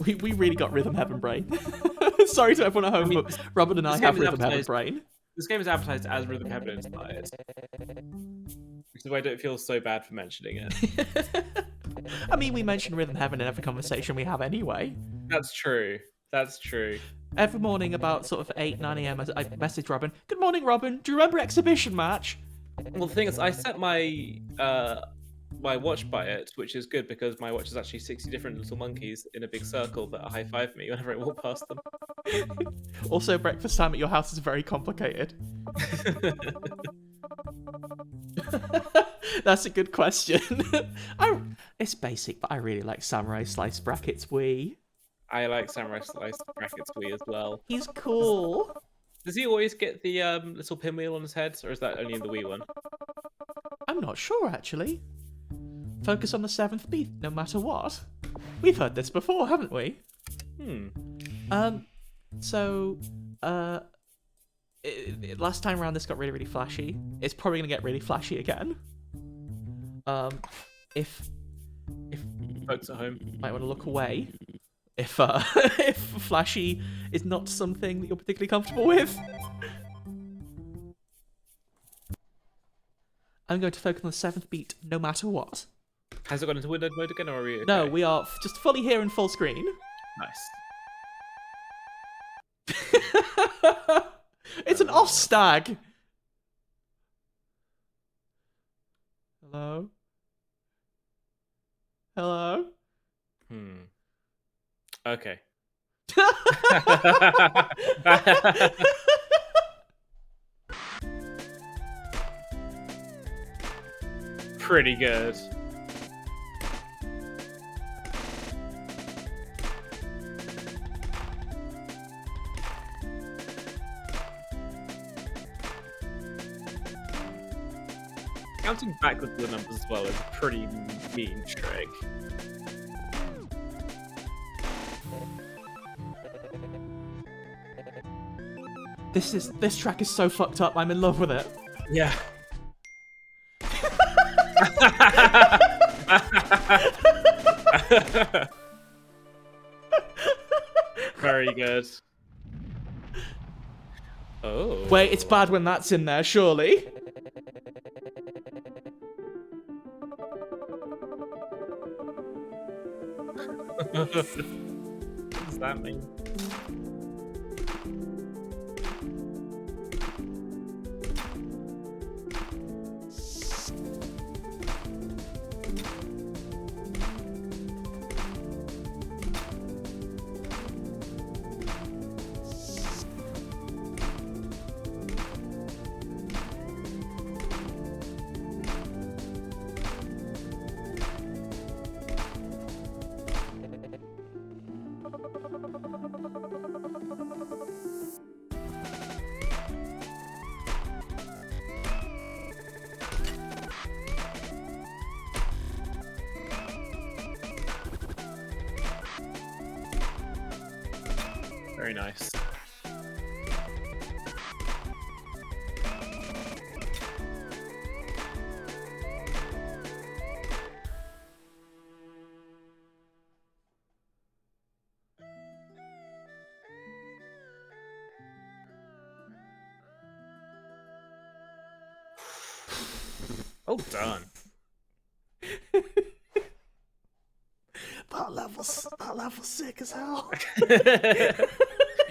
We really got Rhythm Heaven brain. Sorry to everyone at home, mean, but Robin and I this have game is Rhythm Heaven advertised- brain. This game is advertised as Rhythm Heaven inspired, which is why I don't feel so bad for mentioning it. I mean, we mention Rhythm Heaven in every conversation we have anyway. That's true. That's true. Every morning about sort of 8, 9 a.m. I message Robin. Good morning, Robin. Do you remember exhibition match? Well, the thing is, I set my my watch by it, which is good because my watch is actually 60 different little monkeys in a big circle that high five me whenever I walk past them. Also, breakfast time at your house is very complicated. That's a good question. It's basic, but I really like Samurai Slice brackets Wii. I like Samurai Slice brackets Wii as well. He's cool. Does he always get the little pinwheel on his head, or is that only in the Wii one? I'm not sure, actually. Focus on the 7th beat, no matter what. We've heard this before, haven't we? So, last time around this got really, really flashy. It's probably gonna get really flashy again. If Folks at home. you might want to look away. If if flashy is not something that you're particularly comfortable with. I'm going to focus on the 7th beat, no matter what. Has it gone into windowed mode again, or are we okay? No, we are just fully here in full screen. Nice. It's an off stag. Hello? Hello? Okay. Pretty good. Counting backwards to the numbers as well is a pretty mean trick. This track is so fucked up. I'm in love with it. Yeah. Very good. Oh. Wait, it's bad when that's in there, surely. What does that mean? Very nice. Well done. That level's sick as hell.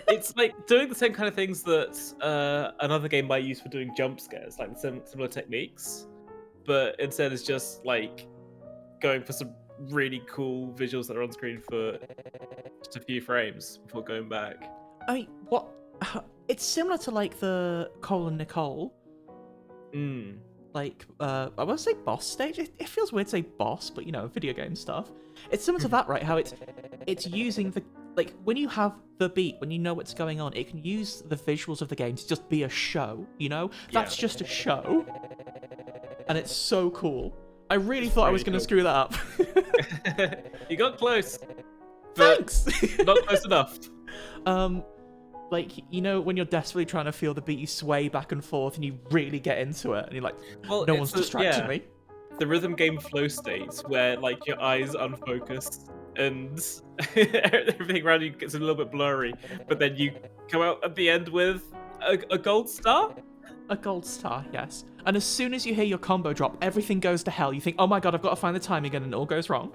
It's like doing the same kind of things that another game might use for doing jump scares, like similar techniques, but instead it's just like going for some really cool visuals that are on screen for just a few frames before going back. I mean, what? It's similar to like the Cole and Nicole. Like, I want to say boss stage. It feels weird to say boss, but you know, video game stuff. It's similar to that, right? How it's using the, like, when you have the beat, when you know what's going on, it can use the visuals of the game to just be a show. You know, that's just a show, and it's so cool. I really thought I was going to screw that up. You got close. But Thanks. not close enough. Like, you know, when you're desperately trying to feel the beat, you sway back and forth, and you really get into it, and you're like, Well, no one's distracting me. The rhythm game flow states where like your eyes unfocused and everything around you gets a little bit blurry, but then you come out at the end with a gold star. A gold star, yes. And as soon as you hear your combo drop, everything goes to hell. You think, oh my god, I've got to find the timing again, and it all goes wrong.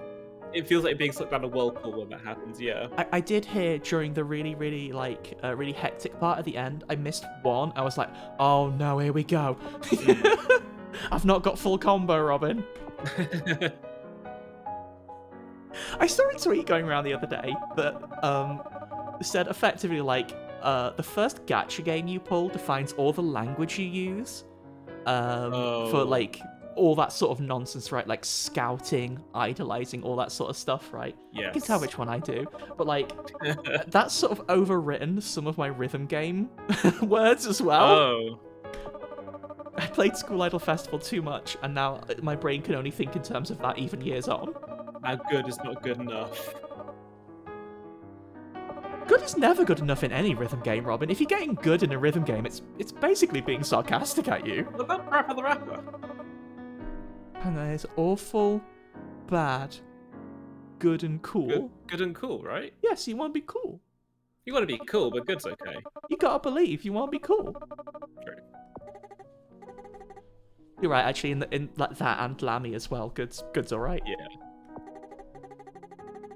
It feels like being sucked down a whirlpool when that happens, yeah. I did hear during the really, really, like, really hectic part at the end, I missed one. I was like, oh no, here we go. I've not got full combo, Robin. I saw a tweet going around the other day that said effectively, like, the first gacha game you pull defines all the language you use for, like, all that sort of nonsense, right? Like scouting, idolizing, all that sort of stuff, right? Yes. I can tell which one I do. But, like, that's sort of overwritten some of my rhythm game words as well. Oh. I played School Idol Festival too much, and now my brain can only think in terms of that even years on. How good is not good enough. Good is never good enough in any rhythm game, Robin. If you're getting good in a rhythm game, it's basically being sarcastic at you. What about Parappa the Rapper? And then it's awful, bad, good and cool. Good and cool, right? Yes, you want to be cool. You want to be cool, but good's okay. You gotta believe you want to be cool. True. You're right, actually, in like that and Lammy as well. Good's alright. Yeah.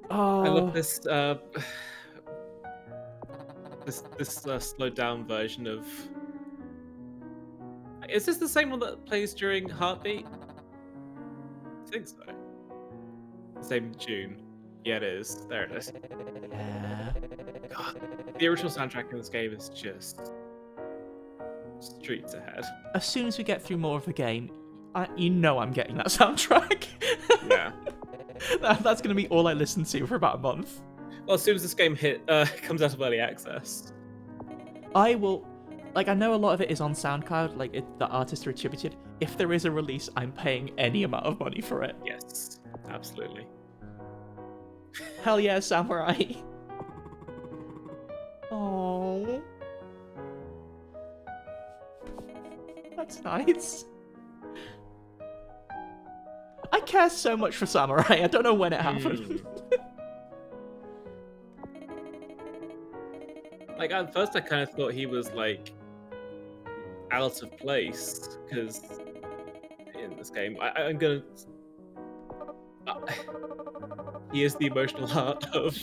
Oh, I love this slowed down version of. Is this the same one that plays during Heartbeat? I think so. Same tune. Yeah, it is. There it is. yeah. God, the original soundtrack in this game is just streets ahead. As soon as we get through more of the game, you know I'm getting that soundtrack. Yeah. That's gonna be all I listen to for about a month. Well, as soon as this game comes out of early access. I will, like, I know a lot of it is on SoundCloud, like, the artists are attributed. If there is a release, I'm paying any amount of money for it. Yes, absolutely. Hell yeah, Samurai. Oh, that's nice. I care so much for Samurai. I don't know when it happened. Like, at first I kind of thought he was, like, out of place, because in this game, I'm gonna... he is the emotional heart of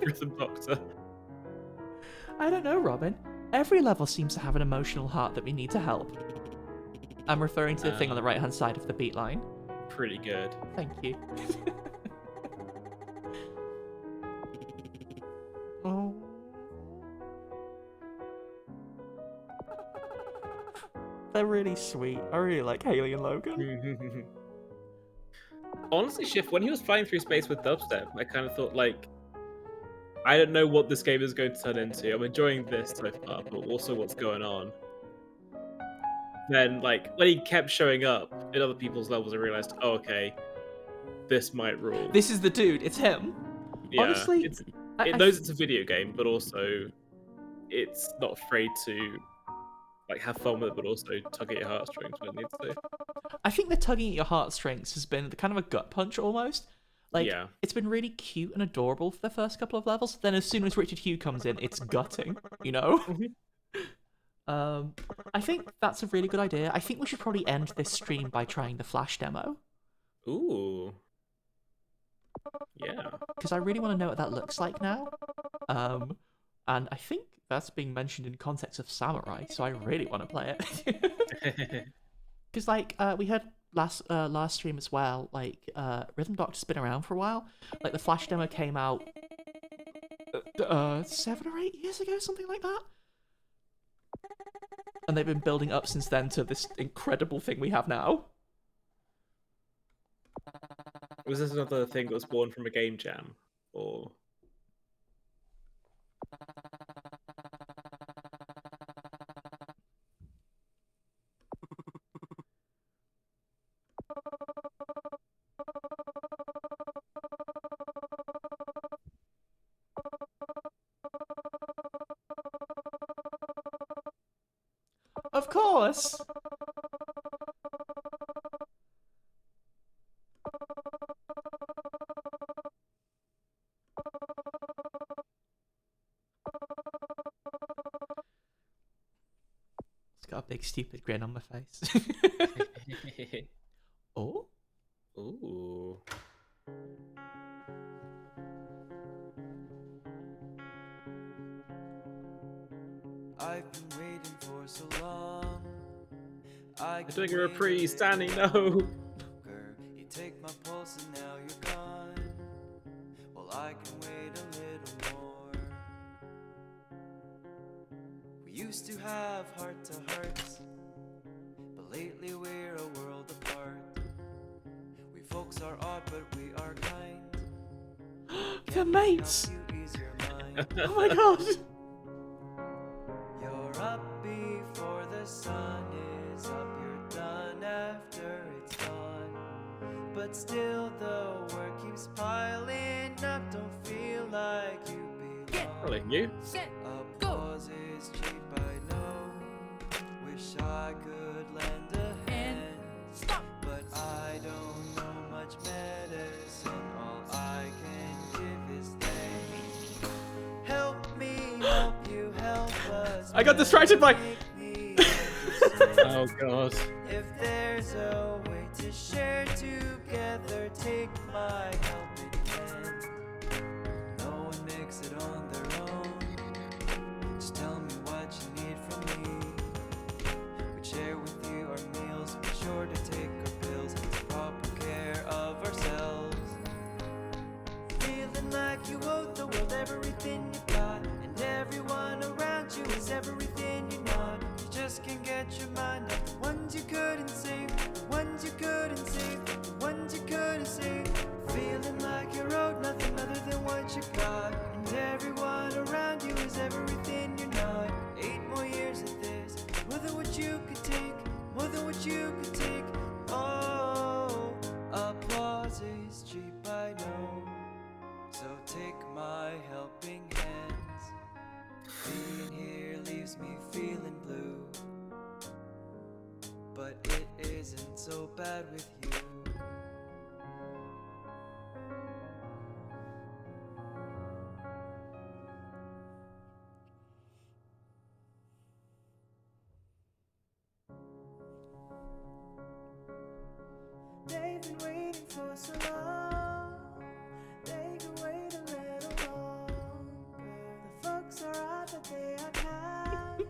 Rhythm Doctor. I don't know, Robin. Every level seems to have an emotional heart that we need to help. I'm referring to the thing on the right-hand side of the beat line. Pretty good. Thank you. Oh. They're really sweet. I really like Haley and Logan. Honestly, Shift, when he was flying through space with dubstep, I kind of thought, like, I don't know what this game is going to turn into. I'm enjoying this so far, but also what's going on. Then, like, when he kept showing up in other people's levels, I realized, oh, okay, this might rule. This is the dude. It's him. Yeah, Honestly, it knows it's a video game, but also it's not afraid to, like, have fun with it, but also tug at your heartstrings when it needs to. I think the tugging at your heartstrings has been kind of a gut punch almost. Like, Yeah. it's been really cute and adorable for the first couple of levels. Then as soon as Richard Hugh comes in, it's gutting, you know? I think that's a really good idea. I think we should probably end this stream by trying the Flash demo. Ooh. Yeah. Because I really want to know what that looks like now. And I think that's being mentioned in context of Samurai, so I really want to play it. Because, like, we heard last stream as well, like, Rhythm Doctor's been around for a while. Like, the Flash demo came out 7 or 8 years ago, something like that. And they've been building up since then to this incredible thing we have now. Was this another thing that was born from a game jam, or? Of course. It's got a big stupid grin on my face. Oh? Ooh. I've been waiting for so long. I'm doing a reprise, Danny, no! You take my pulse and now you're gone. Well, I can wait a little more. We used to have heart to hearts, but lately we're a world apart. We folks are odd, but we are kind. They're mates. You ease your mind. Oh my god. You're up before the sun is up. You're done after it's gone. But still the work keeps piling up. Don't feel like you belong. Hello, you. Set. Applause is cheap, I know. Wish I could lend a hand. Stop. But I don't know much medicine. All I can give is thanks. Help me, help you, help us. I got distracted by. Make me understand. Oh god. If there's a way to share together, take my helping hand. No one makes it on their own. Just tell me what you need from me. We share with you our meals, be sure to take our pills, take proper care of ourselves. Feeling like you owe the world everything you got, and everyone around you is everything you're not. You just can't get your mind off the ones you couldn't save, the ones you couldn't save, the ones you couldn't save. Feeling like you're owed nothing other than what you got, and everyone around you is everything you're not. 8 more years of this, more than what you could take, more than what you could take. Oh, applause is cheap, I know. So take my helping hands. Being here leaves me feeling blue, but it isn't so bad with you. They've been waiting for so long. They can wait a little longer. The folks are odd, but they are kind.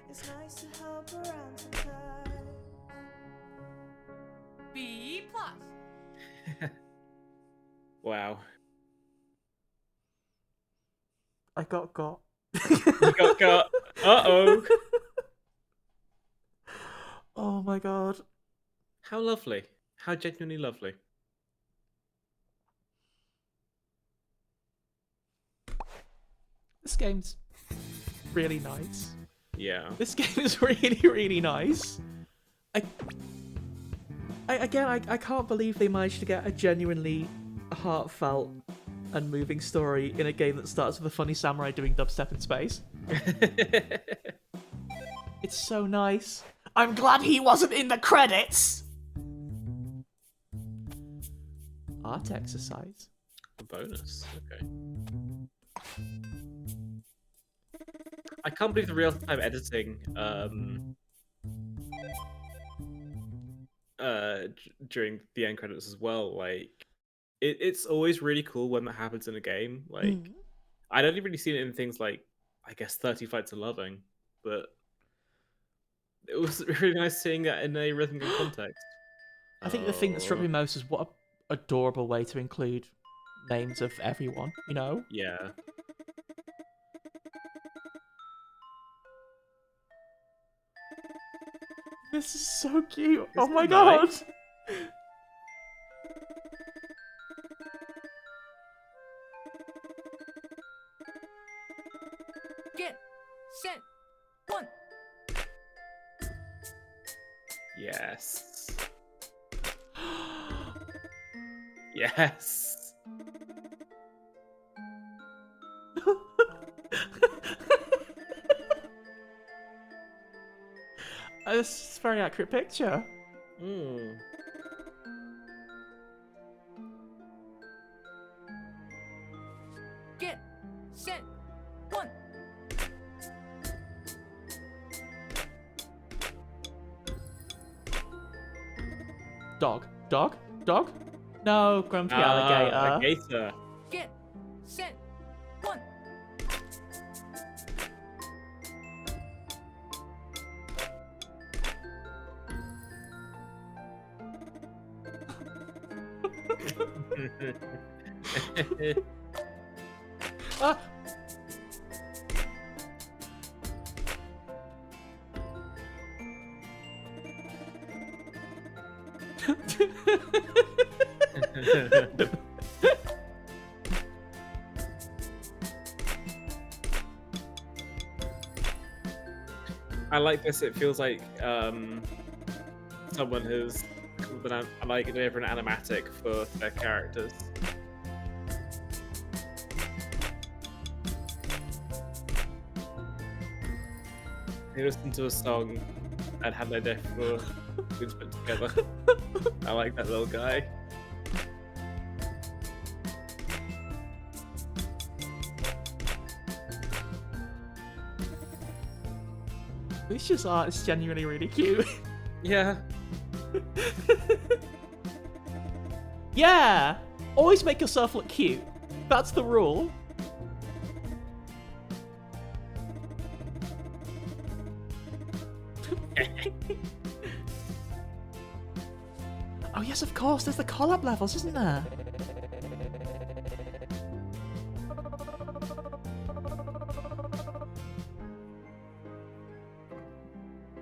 It's nice to help around sometimes. B plus. Wow. I got. You got. Uh-oh. Oh my god. How lovely. How genuinely lovely. This game's really nice. Yeah. This game is really, really nice. I can't believe they managed to get a genuinely heartfelt and moving story in a game that starts with a funny samurai doing dubstep in space. It's so nice. I'm glad he wasn't in the credits! Art exercise. A bonus. Okay. I can't believe the real-time editing during the end credits as well. Like, it's always really cool when that happens in a game. Like, I'd only really seen it in things like, I guess, 30 Flights of Loving, but it was really nice seeing that in a rhythmic context. I think the thing that struck me most is what an adorable way to include names of everyone, you know? Yeah. This is so cute. This Oh my is god. nice. Get set. One. Yes. Yes. This is a very accurate picture. Mm. Get set. One. Dog. Dog? Dog? No, grumpy alligator. Alligator. Get set. One. Ah. I like this. It feels like someone has come up with an idea for an animatic for their characters. They listened to a song and had an idea for things put together. I like that little guy. Lucia's art is genuinely really cute. Yeah. Yeah! Always make yourself look cute. That's the rule. Oh yes, of course, there's the collab levels, isn't there?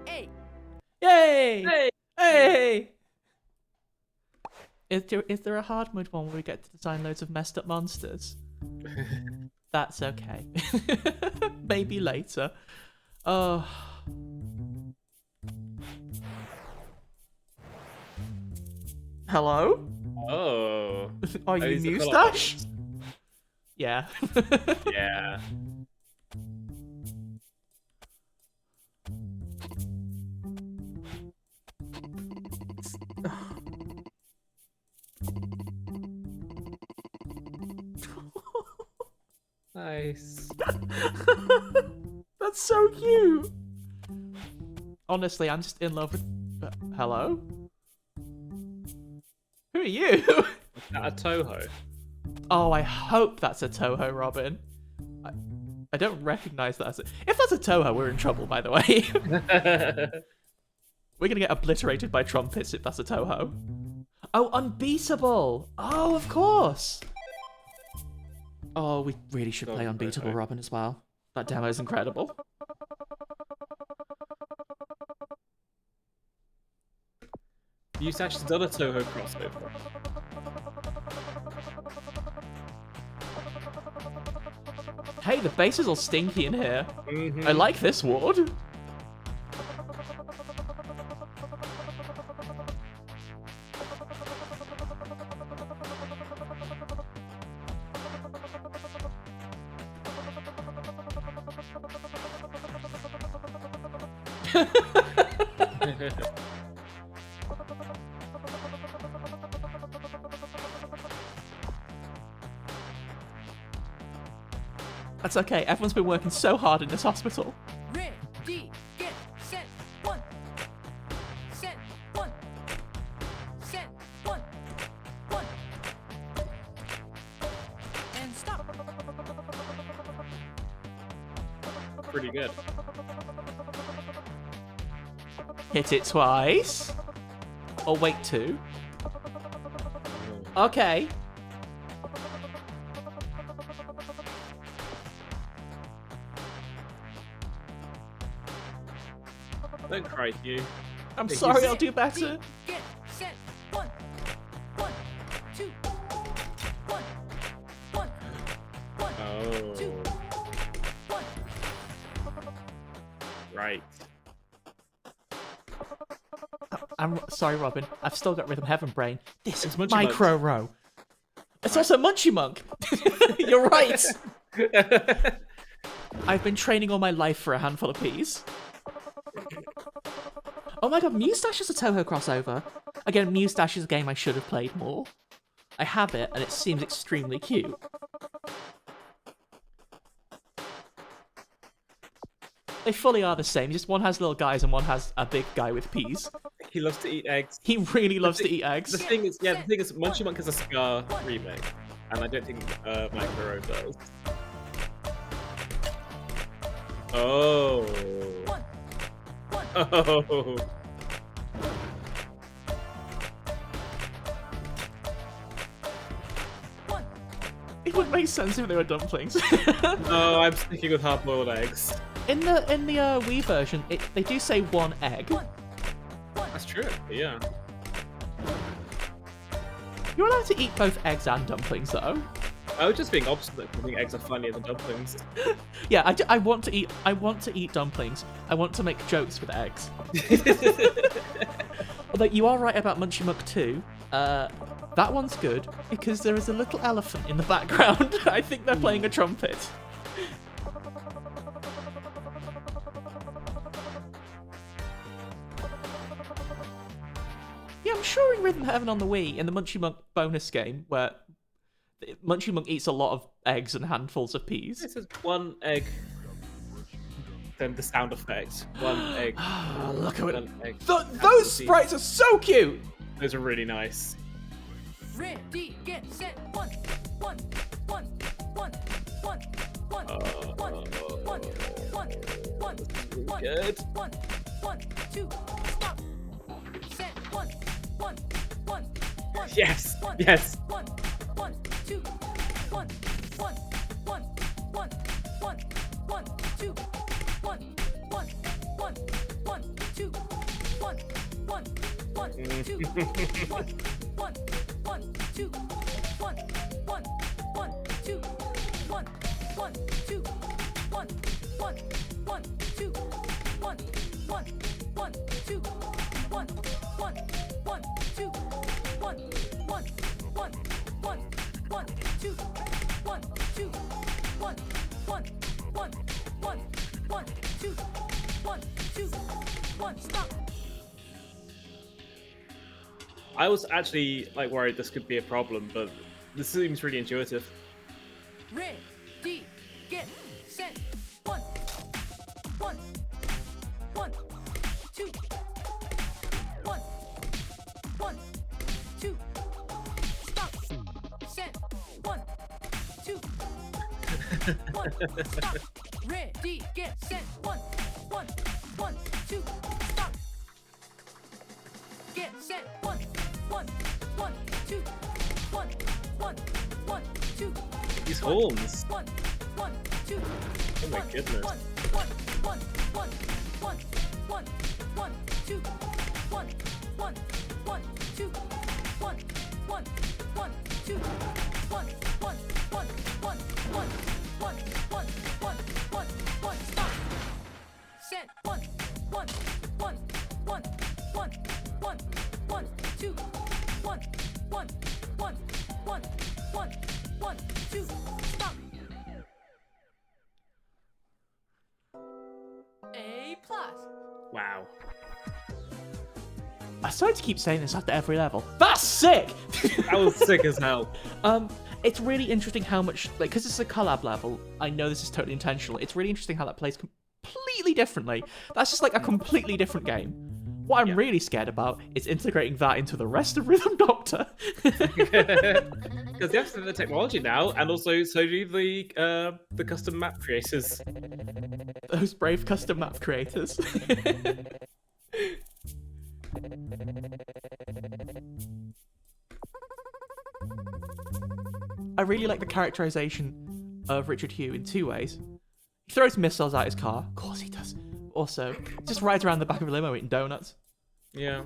A. Yay! Hey! Hey! Is there a hard mode one where we get to design loads of messed up monsters? That's okay. Maybe later. Oh. Hello? Oh. Are you these the colour Moustache? ones? Yeah. Yeah. Nice. That's so cute. Honestly, I'm just in love with. Hello? Who are you? Is that a Toho? Oh, I hope that's a Toho, Robin. I don't recognize that as a. If that's a Toho, we're in trouble, by the way. We're gonna get obliterated by trumpets if that's a Toho. Oh, Unbeatable! Oh, of course! Oh, we really should play Golden Unbeatable, Toho. Robin, as well. That demo is incredible. You actually done a Toho crossover. Hey, the bass is all stinky in here. Mhm. I like this ward. That's okay, everyone's been working so hard in this hospital. Ready. Get set. One. Set. One. Set. One. One. And stop. Pretty good. Hit it twice. Or wait, two. Okay. Don't cry, Hugh. I'm He's- sorry, I'll do better. Get set. 1, 1, 2, 1, 1, 1, 2, Oh, 1. right. I'm sorry, Robin. I've still got Rhythm Heaven brain. This It's is Munchy Micro Row. It's also Munchy Monk. You're right. I've been training all my life for a handful of peas. Oh my god, Moustache is a Toho crossover. Again, Moustache is a game I should have played more. I have it, and it seems extremely cute. They fully are the same, just one has little guys and one has a big guy with peas. He loves to eat eggs. He really loves to thi- eat The eggs. thing is, Munchy Monk is a Scar remake, and I don't think Micro does. Oh. Oh. It would make sense if they were dumplings. No, I'm sticking with hard-boiled eggs. In the Wii version, they do say one egg. That's true. Yeah. You're allowed to eat both eggs and dumplings, though. I was just being obstinate. I think eggs are funnier than dumplings. Yeah, I want to eat. I want to eat dumplings. I want to make jokes with eggs. Although you are right about Munchy Muck 2. That one's good because there is a little elephant in the background. I think they're playing a trumpet. Yeah, I'm sure in Rhythm Heaven on the Wii, in the Munchy Monk bonus game, where Munchy Monk eats a lot of eggs and handfuls of peas. This is one egg. Then the sound effect. One egg. Look at it. One egg. Those sprites are so cute! Those are really nice. Ready, get set. 1, 1, 1, 1, 1, 1, 1, 1, 1, 1, Good. 1, 1, 2, stop. Set. 1, 1, 1, 1. Yes. 1, Yes. 1, 1, 2, 1, 1, 1, 1, 1, 1, 2, 1, 1, 1, 1, 2, 1, 1, 1, 2, 1, 1, 1, 2, 1, 1, 1, 2, 1, 1, 2, 1, 1, 1, 2, 1, 1, 1, 2, 1, 1, 1, 2, 1, 1, 1, 1, 1, 2, 1, 2, 1, 1, 1, 1, 1, 2, 1, 2, 1, stop. I was actually worried this could be a problem, but this seems really intuitive. Ready, get set. 1, 1, 1, 2, 1, 1, 2, stop. Set. 1, 2, 1, stop. Ready, get set. 1, 1, 1, 2, stop. Get set. 1, 1, 1, 2, 1, 1, 1, 2. These horns. 1, 1, 2. Oh my goodness. 1, 1, 1, 1, 1, 1, 2. 1, 1, 1, 2. 1, 1, 1, 2. 1, 1, 1, 1, 1, 1, 1, 1, 1, 1, stop. Set. 1, 1, 1, 1, 1, 1, 1, 2. 1, 1, 1, 1, 1, 1, 2. Stop. A plus. Wow. I started to keep saying this after every level. That's sick! That was sick as hell. It's really interesting how much, because it's a collab level, I know this is totally intentional, it's really interesting how that plays completely differently. That's just like a completely different game. What I'm really scared about is integrating that into the rest of Rhythm Doctor. Because they have the technology now, and also so do the custom map creators. Those brave custom map creators. I really like the characterization of Richard Hugh in two ways. He throws missiles at his car. Of course he does. Also, just rides around the back of a limo eating donuts. Yeah.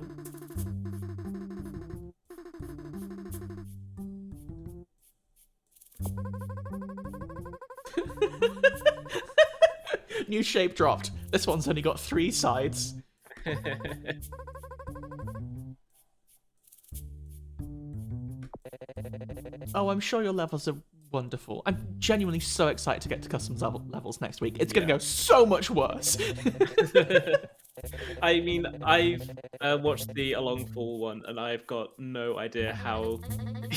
New shape dropped. This one's only got 3 sides. Oh, I'm sure your levels are wonderful. I'm genuinely so excited to get to customs levels next week. It's going to Yeah. go so much worse. I mean, I've watched the Along Fall one, and I've got no idea how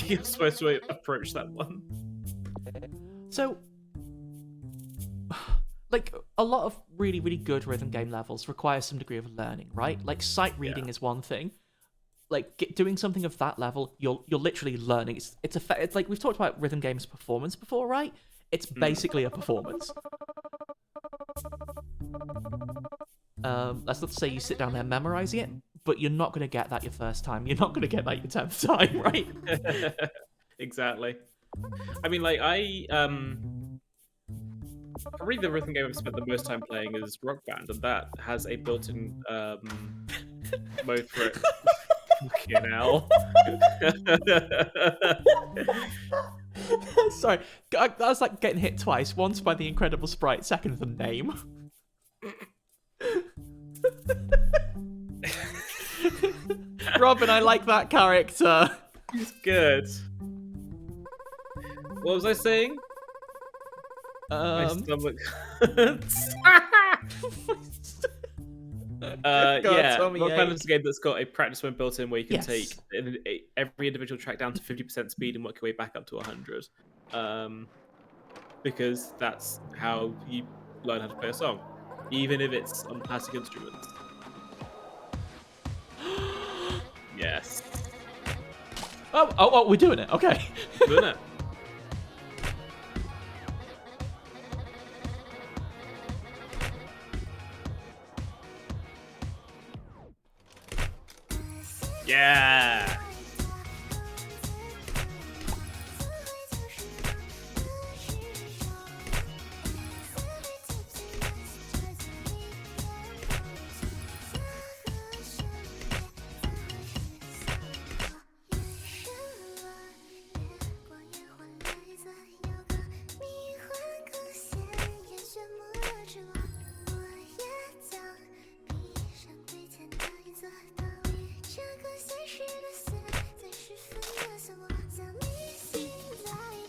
you're supposed to approach that one. So, like, a lot of really, really good rhythm game levels require some degree of learning, right? Like, sight reading is one thing. Like, doing something of that level, you're literally learning. It's like, we've talked about rhythm games performance before, right? It's basically a performance. Let's not say you sit down there memorizing it, but you're not going to get that your first time. You're not going to get that your 10th time, right? Exactly. I mean, like, probably the rhythm game I've spent the most time playing is Rock Band, and that has a built-in mode for it. Fucking hell. Sorry, I was like getting hit twice. Once by the incredible sprite, second the name. Robin, I like that character. He's good. What was I saying? My stomach. God, Yeah, Tommy Rock Band ache. is a game that's got a practice mode built in where you can Yes. take every individual track down to 50% speed and work your way back up to 100. Because that's how you learn how to play a song, even if it's on classic instruments. Yes. Oh, we're doing it. Okay. Doing it. Yeah.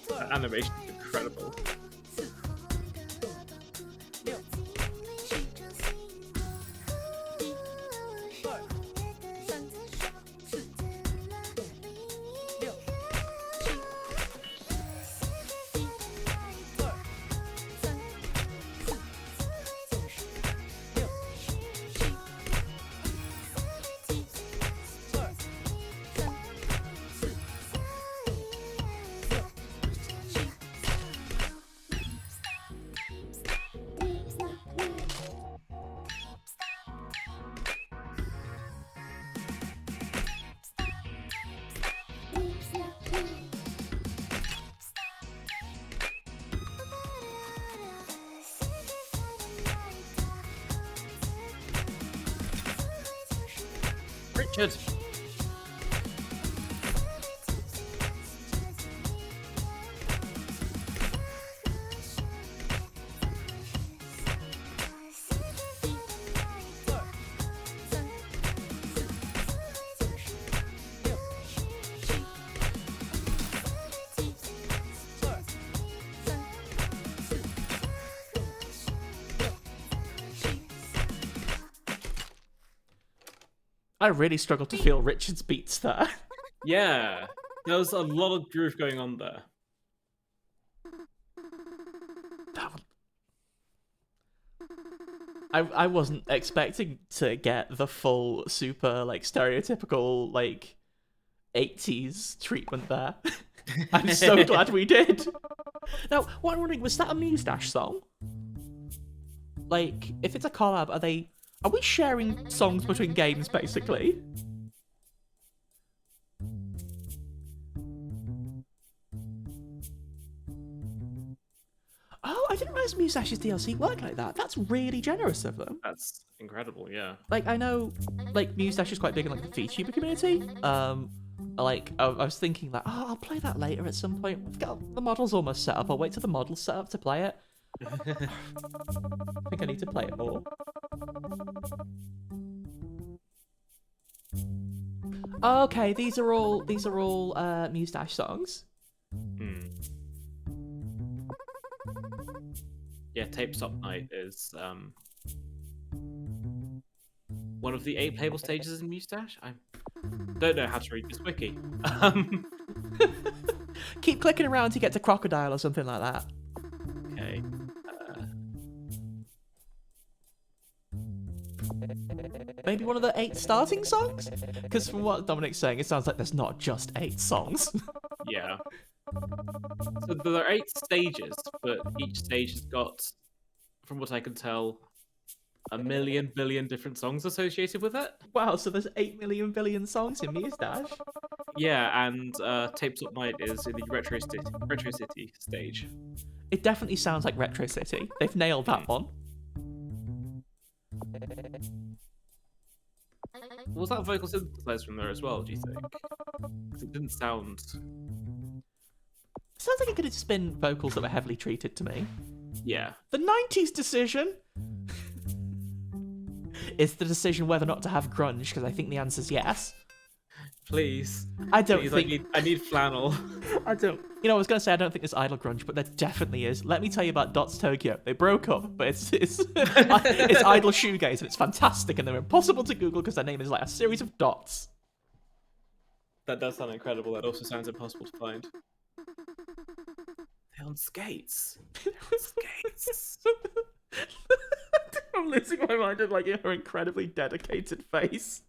That animation is incredible. Richard. I really struggled to feel Richard's beats there. Yeah, there was a lot of groove going on there. I wasn't expecting to get the full super like stereotypical like 80s treatment there. I'm so glad we did. Now, what I'm wondering, was that a Muse Dash song? Like, if it's a collab, are we sharing songs between games basically? Oh, I didn't realize Mustachio's DLC worked like that. That's really generous of them. That's incredible. Yeah. Like, I know, like, Mustache is quite big in, like, the VTuber community. Like, I was thinking that, oh, I'll play that later at some point. We've got the model's almost set up. I'll wait till the model's set up to play it. I think I need to play it more. Okay, these are all Mustache songs. Yeah, Tape Stop Night is one of the 8 playable stages in Mustache. I don't know how to read this wiki. Keep clicking around to get to Crocodile or something like that. Okay. Maybe one of the 8 starting songs? Because from what Dominic's saying, it sounds like there's not just 8 songs. Yeah. So there are 8 stages, but each stage has got, from what I can tell, a million billion different songs associated with it. Wow, so there's 8 million billion songs in Mustache? Yeah, and Tape Stop Night is in the Retro City stage. It definitely sounds like Retro City. They've nailed that one. Was that vocal synthesizer from there as well, do you think? 'Cause it didn't sound... Sounds like it could have just been vocals that were heavily treated to me. Yeah. The 90s decision is the decision whether or not to have grunge, because I think the answer's yes. Please. I don't Please, think... I need flannel. I don't... You know, I was going to say I don't think there's idol grunge, but there definitely is. Let me tell you about Dots Tokyo. They broke up, but it's it's idol shoegaze, and it's fantastic, and they're impossible to Google because their name is like a series of dots. That does sound incredible. That also sounds impossible to find. They're on skates. Skates. I'm losing my mind at like her incredibly dedicated face.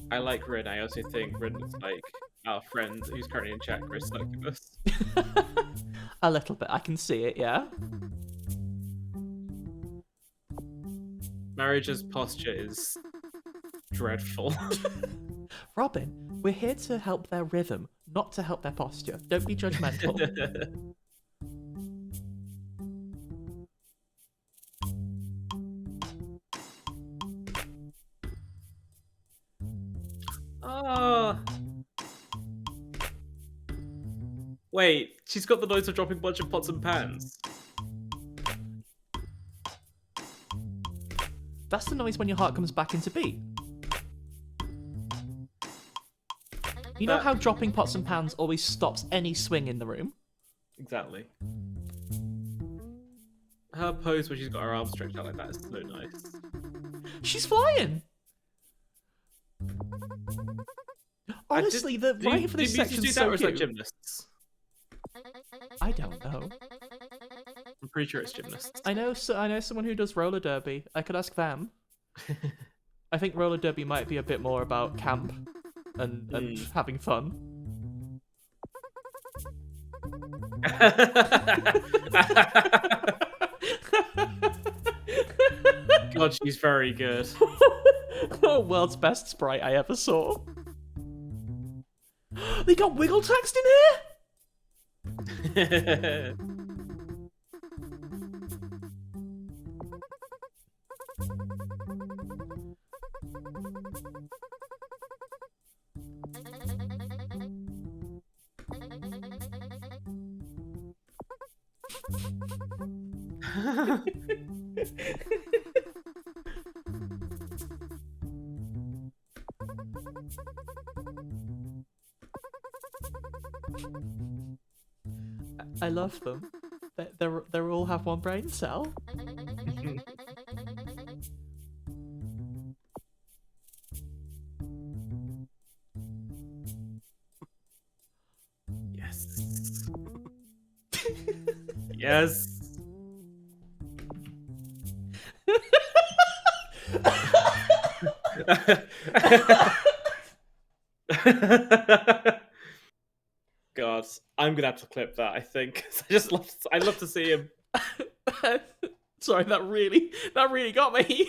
I like Rin. I also think Rin is like our friend who's currently in chat, Chris Succubus. A little bit, I can see it, yeah. Marriage's posture is dreadful. Robin, we're here to help their rhythm, not to help their posture. Don't be judgmental. Oh. Wait, she's got the noise of dropping a bunch of pots and pans. That's the noise when your heart comes back into beat. You know how dropping pots and pans always stops any swing in the room? Exactly. Her pose where she's got her arms stretched out like that is so nice. She's flying! Honestly, the writing for this section is so or is that cute. gymnasts? I don't know. I'm pretty sure it's gymnasts. I know someone who does roller derby. I could ask them. I think roller derby might be a bit more about camp and having fun. God, she's very good. Oh, world's best sprite I ever saw. They got wiggle text in here? I love them. They all have one brain cell. Yes. Yes. God, I'm gonna have to clip that. I think I love to see him. Sorry, that really got me.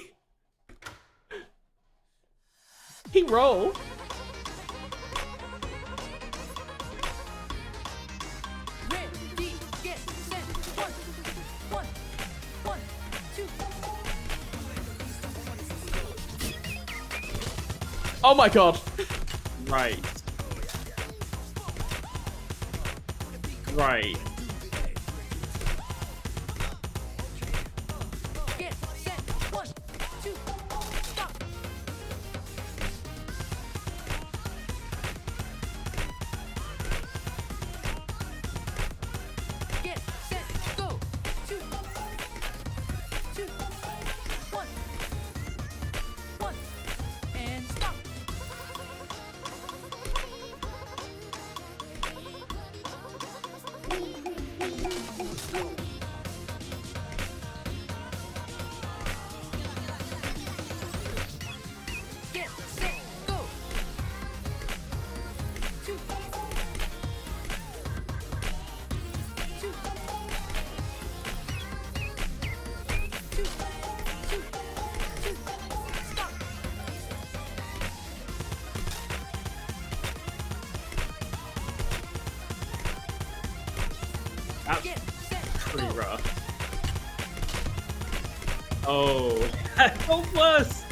He rolled. Ready, get set. One, one, two. Oh my god. Right. Right. Get set. One, two, stop. Get set. Go. Two, two, one, and stop. Get set. Go. Two, two, two, stop. That's Get set. pretty Go. rough. Oh. Oh, plus!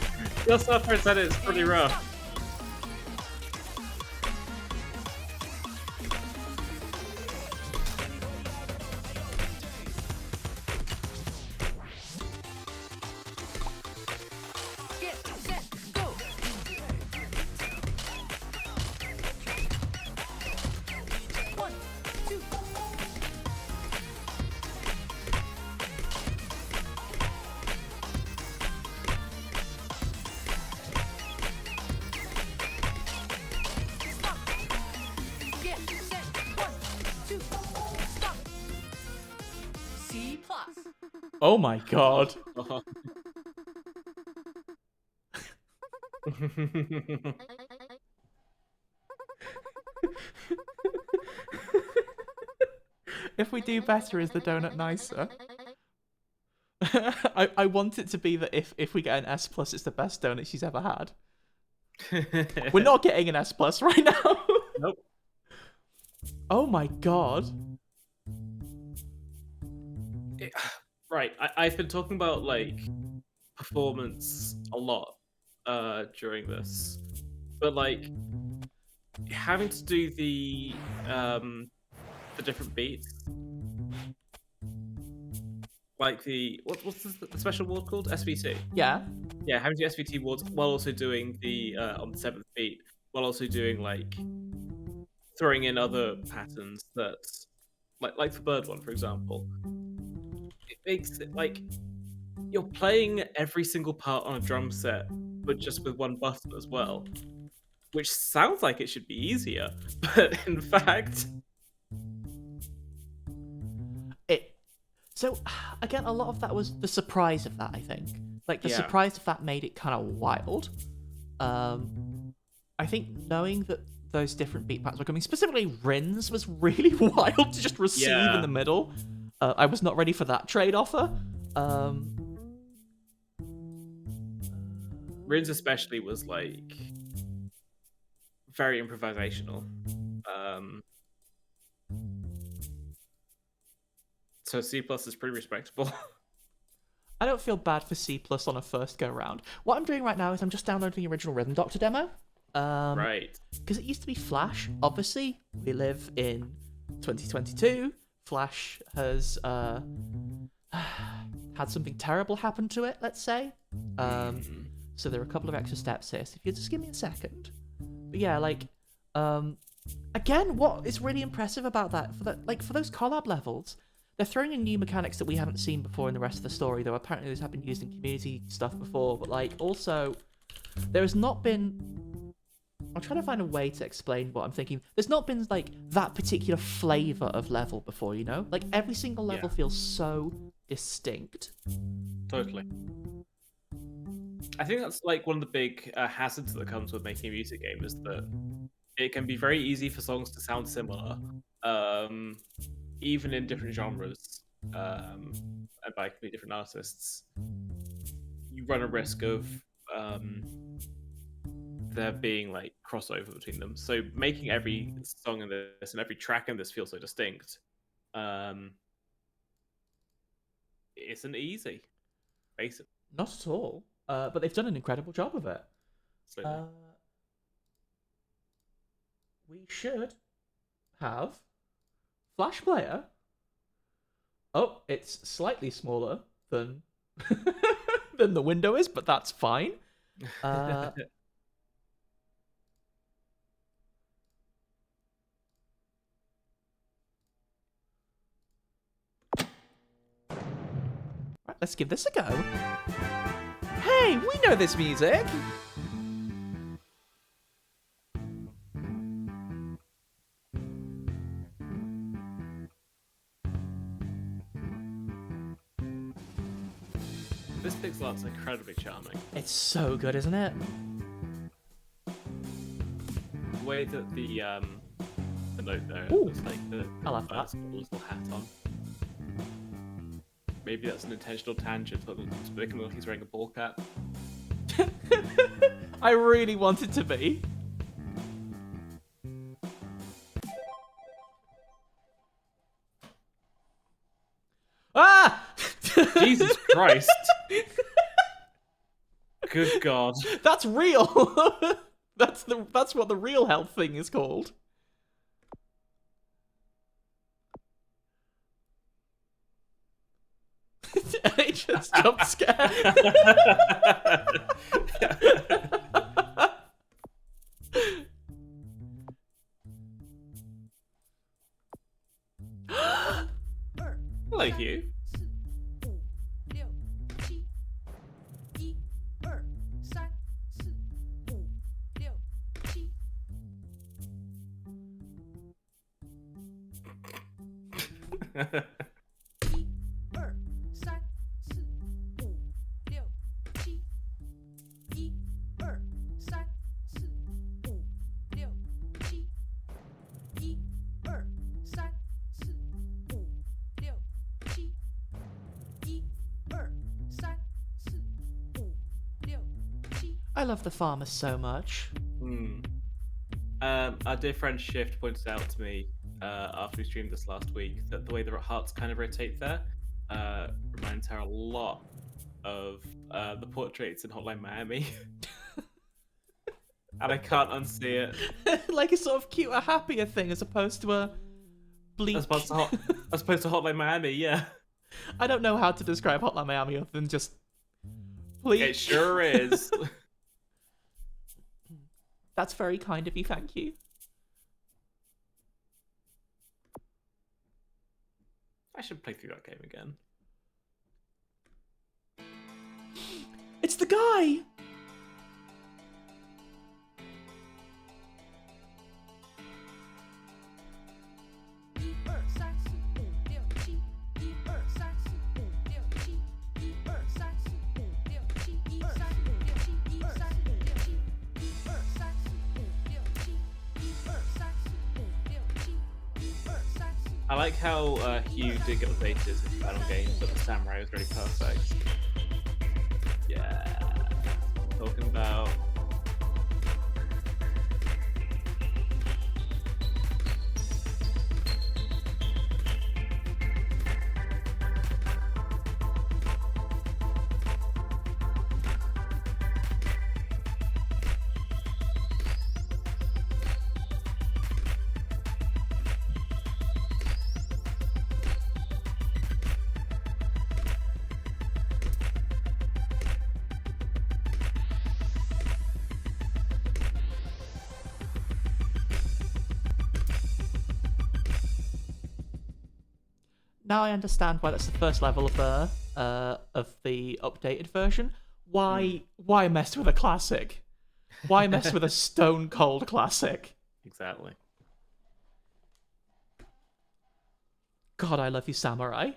Your software said it's pretty And rough. stop. Get set. Go. One, two. Stop. Get set. One, two. Stop. C plus. Oh my god. If we do better, is the donut nicer? I want it to be that if we get an S plus, it's the best donut she's ever had. We're not getting an S plus right now. Nope. Oh my god. Right. I've been talking about like performance a lot during this, but like having to do the different beats, like what's the special ward called? SVT. Yeah. Yeah, having to do SVT wards while also doing the on the 7th beat, while also doing like throwing in other patterns that like the bird one, for example. It makes it like you're playing every single part on a drum set, but just with one button as well. Which sounds like it should be easier, but in fact, So again, a lot of that was the surprise of that, I think. Like the Yeah. surprise of that made it kind of wild. I think knowing that those different beat patterns were coming, specifically Rin's, was really wild to just receive Yeah. in the middle. I was not ready for that trade offer. Rin's especially was like very improvisational. So C plus is pretty respectable. I don't feel bad for C plus on a first go round. What I'm doing right now is I'm just downloading the original Rhythm Doctor demo. Right. Because it used to be Flash. Obviously, we live in 2022. Flash has had something terrible happen to it, let's say. So there are a couple of extra steps here. So if you just give me a second. But yeah, like, again, what is really impressive about that, for those collab levels, they're throwing in new mechanics that we haven't seen before in the rest of the story, though apparently those have been used in community stuff before. But like, also, there has not been... I'm trying to find a way to explain what I'm thinking. There's not been, like, that particular flavor of level before, you know? Like, every single level feels so distinct. Totally. I think that's like one of the big hazards that comes with making a music game is that it can be very easy for songs to sound similar, even in different genres. and by completely different artists, you run a risk of there being like crossover between them. So making every song in this and every track in this feel so distinct isn't easy, basically. Not at all. But they've done an incredible job of it. Absolutely. We should have Flash Player. Oh, it's slightly smaller than than the window is, but that's fine. Right, let's give this a go. Hey, we know this music! This pixel art's incredibly charming. It's so good, isn't it? The way that the note there Ooh, looks like the I'll have bird's that. got a little hat on. Maybe that's an intentional tangent, but it's making look like he's wearing a ball cap. I really want it to be. Ah! Jesus Christ! Good God. That's real. That's what the real health thing is called. NHS jump scare. Hello, Hugh. I love the farmer so much. Our dear friend Shift pointed out to me after we streamed this last week that the way the hearts kind of rotate there reminds her a lot of the portraits in Hotline Miami. And I can't unsee it. Like a sort of cuter, happier thing as opposed to a bleak. As opposed to Hotline Miami, yeah. I don't know how to describe Hotline Miami other than just bleak. It sure is. That's very kind of you, thank you. I should play through that game again. It's the guy! I like how Hugh did get updated in the final game, but the samurai was really perfect. Yeah. Talking about. Now I understand why that's the first level of the updated version. Why mess with a classic? Why mess with a stone cold classic? Exactly. God, I love you, samurai.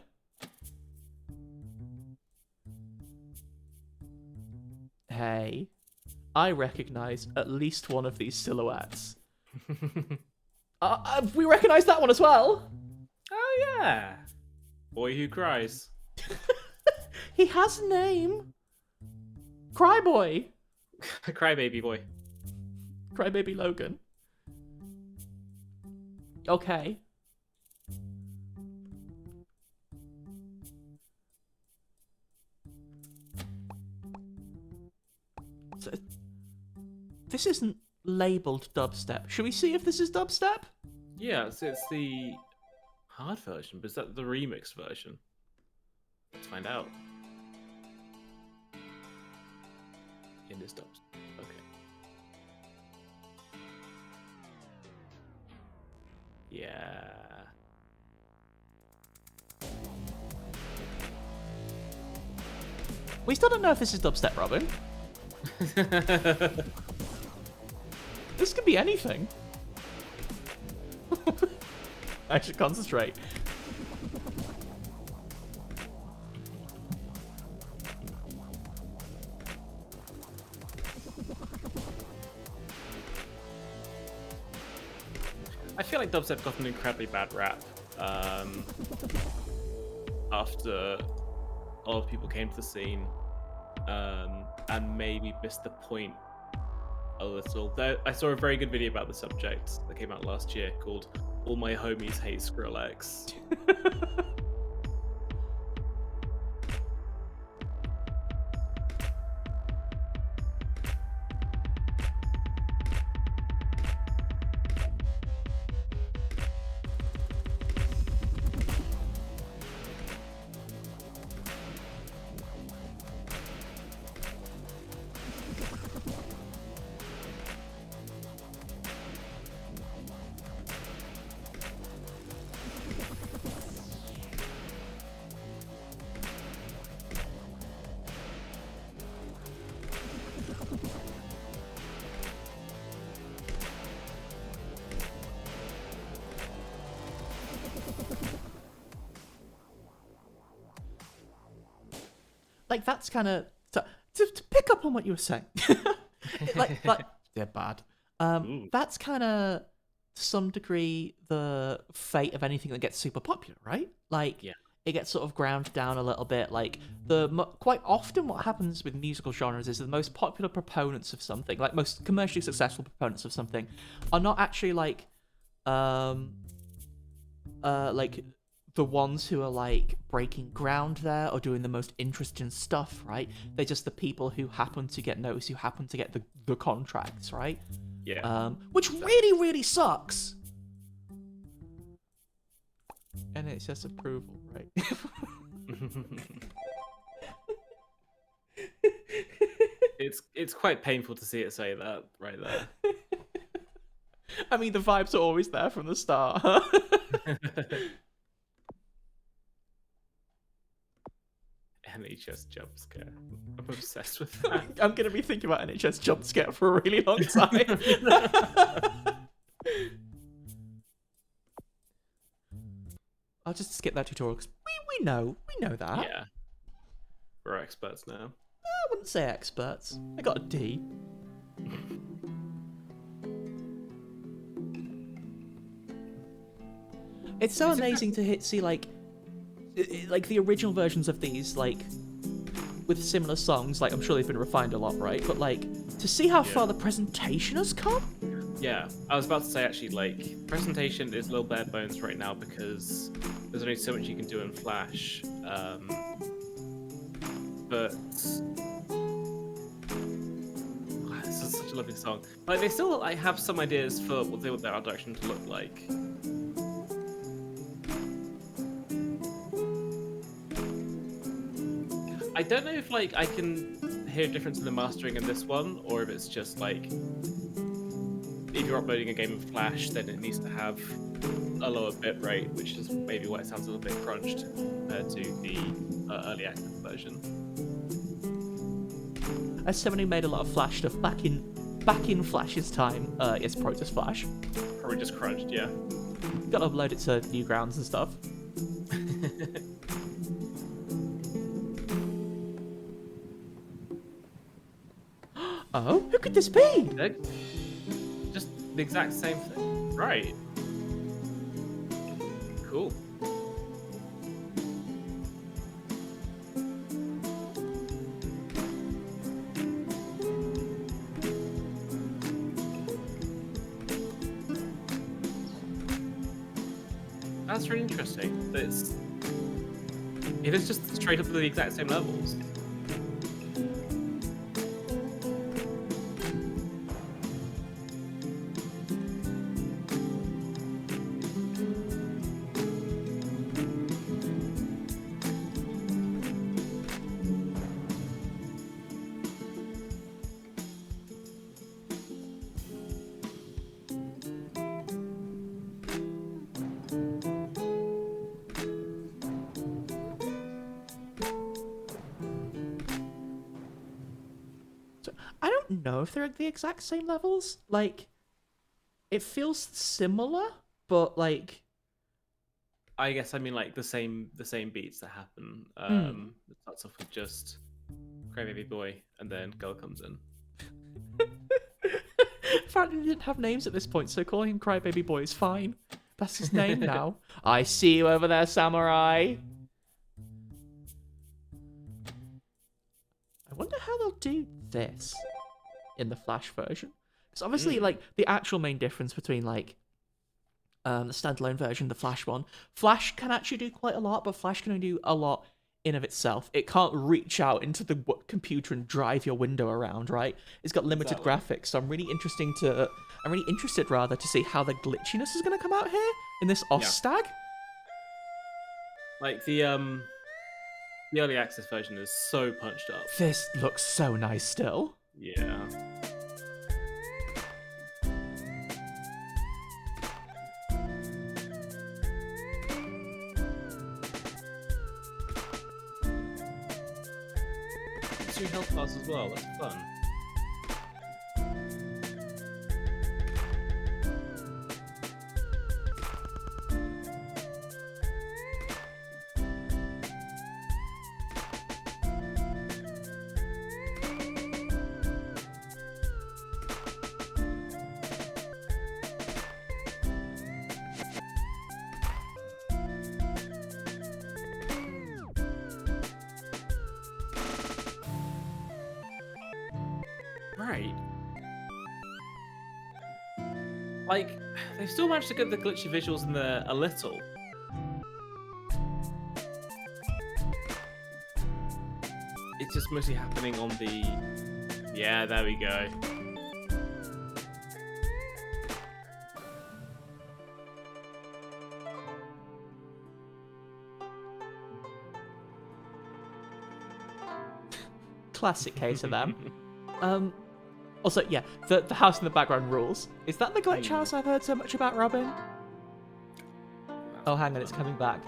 Hey, I recognize at least one of these silhouettes. We recognize that one as well. Oh yeah. Boy who cries. He has a name. Cryboy. Crybaby boy. Crybaby Logan. Okay. So, this isn't labeled dubstep. Should we see if this is dubstep? Yeah, so it's the hard version, but is that the remix version? Let's find out. In this dubstep. Okay. Yeah. We still don't know if this is dubstep, Robin. This could be anything. I should concentrate. I feel like dubstep got an incredibly bad rap after a lot of people came to the scene and maybe missed the point a little. I saw a very good video about the subject that came out last year called "All My Homies Hate Skrillex." Like, that's kind of to pick up on what you were saying. like they're bad. That's kind of to some degree the fate of anything that gets super popular, right? Like, Yeah. it gets sort of ground down a little bit. Like, quite often what happens with musical genres is the most popular proponents of something, like most commercially successful proponents of something, are not actually like the ones who are like breaking ground there or doing the most interesting stuff, right? They're just the people who happen to get noticed, who happen to get the contracts, right? Yeah. Which really, really sucks. NHS approval, right? It's quite painful to see it say that right there. I mean, the vibes are always there from the start. NHS jump scare. I'm obsessed with that. I'm going to be thinking about NHS jump scare for a really long time. I'll just skip that tutorial because we know that. Yeah. We're experts now. I wouldn't say experts. I got a D. It's so amazing to see like the original versions of these, like with similar songs. Like, I'm sure they've been refined a lot, right? But like to see how far the presentation has come. Yeah, I was about to say actually, like, presentation is a little bare bones right now because there's only so much you can do in Flash. But this is such a lovely song. Like, they still like have some ideas for what they want their art direction to look like. I don't know if like I can hear a difference in the mastering in this one, or if it's just like if you're uploading a game in Flash, then it needs to have a lower bit rate, which is maybe why it sounds a little bit crunched compared to the early access version. As someone who made a lot of Flash stuff back in Flash's time, it's probably just Flash. Probably just crunched, yeah. Gotta upload it to Newgrounds and stuff. Oh, who could this be? Just the exact same thing. Right. Cool. That's really interesting. That it is just straight up the exact same levels. So I don't know if they're the exact same levels. Like, it feels similar, but like, I guess I mean like the same beats that happen. It starts off with just Cry Baby Boy, and then Girl comes in. apparently they didn't have names at this point, so calling him Crybaby Boy is fine. That's his name now. I see you over there, Samurai. I wonder how they'll do this in the Flash version. Because obviously, like, the actual main difference between, like, the standalone version, the Flash one, Flash can actually do quite a lot, but Flash can only do a lot in of itself. It can't reach out into the computer and drive your window around, right? It's got limited graphics, so I'm really interested to see how the glitchiness is going to come out here in this off-stag. Like the early access version is so punched up. This looks so nice still. Yeah. Two health bars as well. That's fun. Right. Like, they've still managed to get the glitchy visuals in there a little. It's just mostly happening on the... Yeah, there we go. Classic case of them. Also, yeah, the house in the background rules. Is that the glitch house I've heard so much about, Robin? Oh, hang on, it's coming back.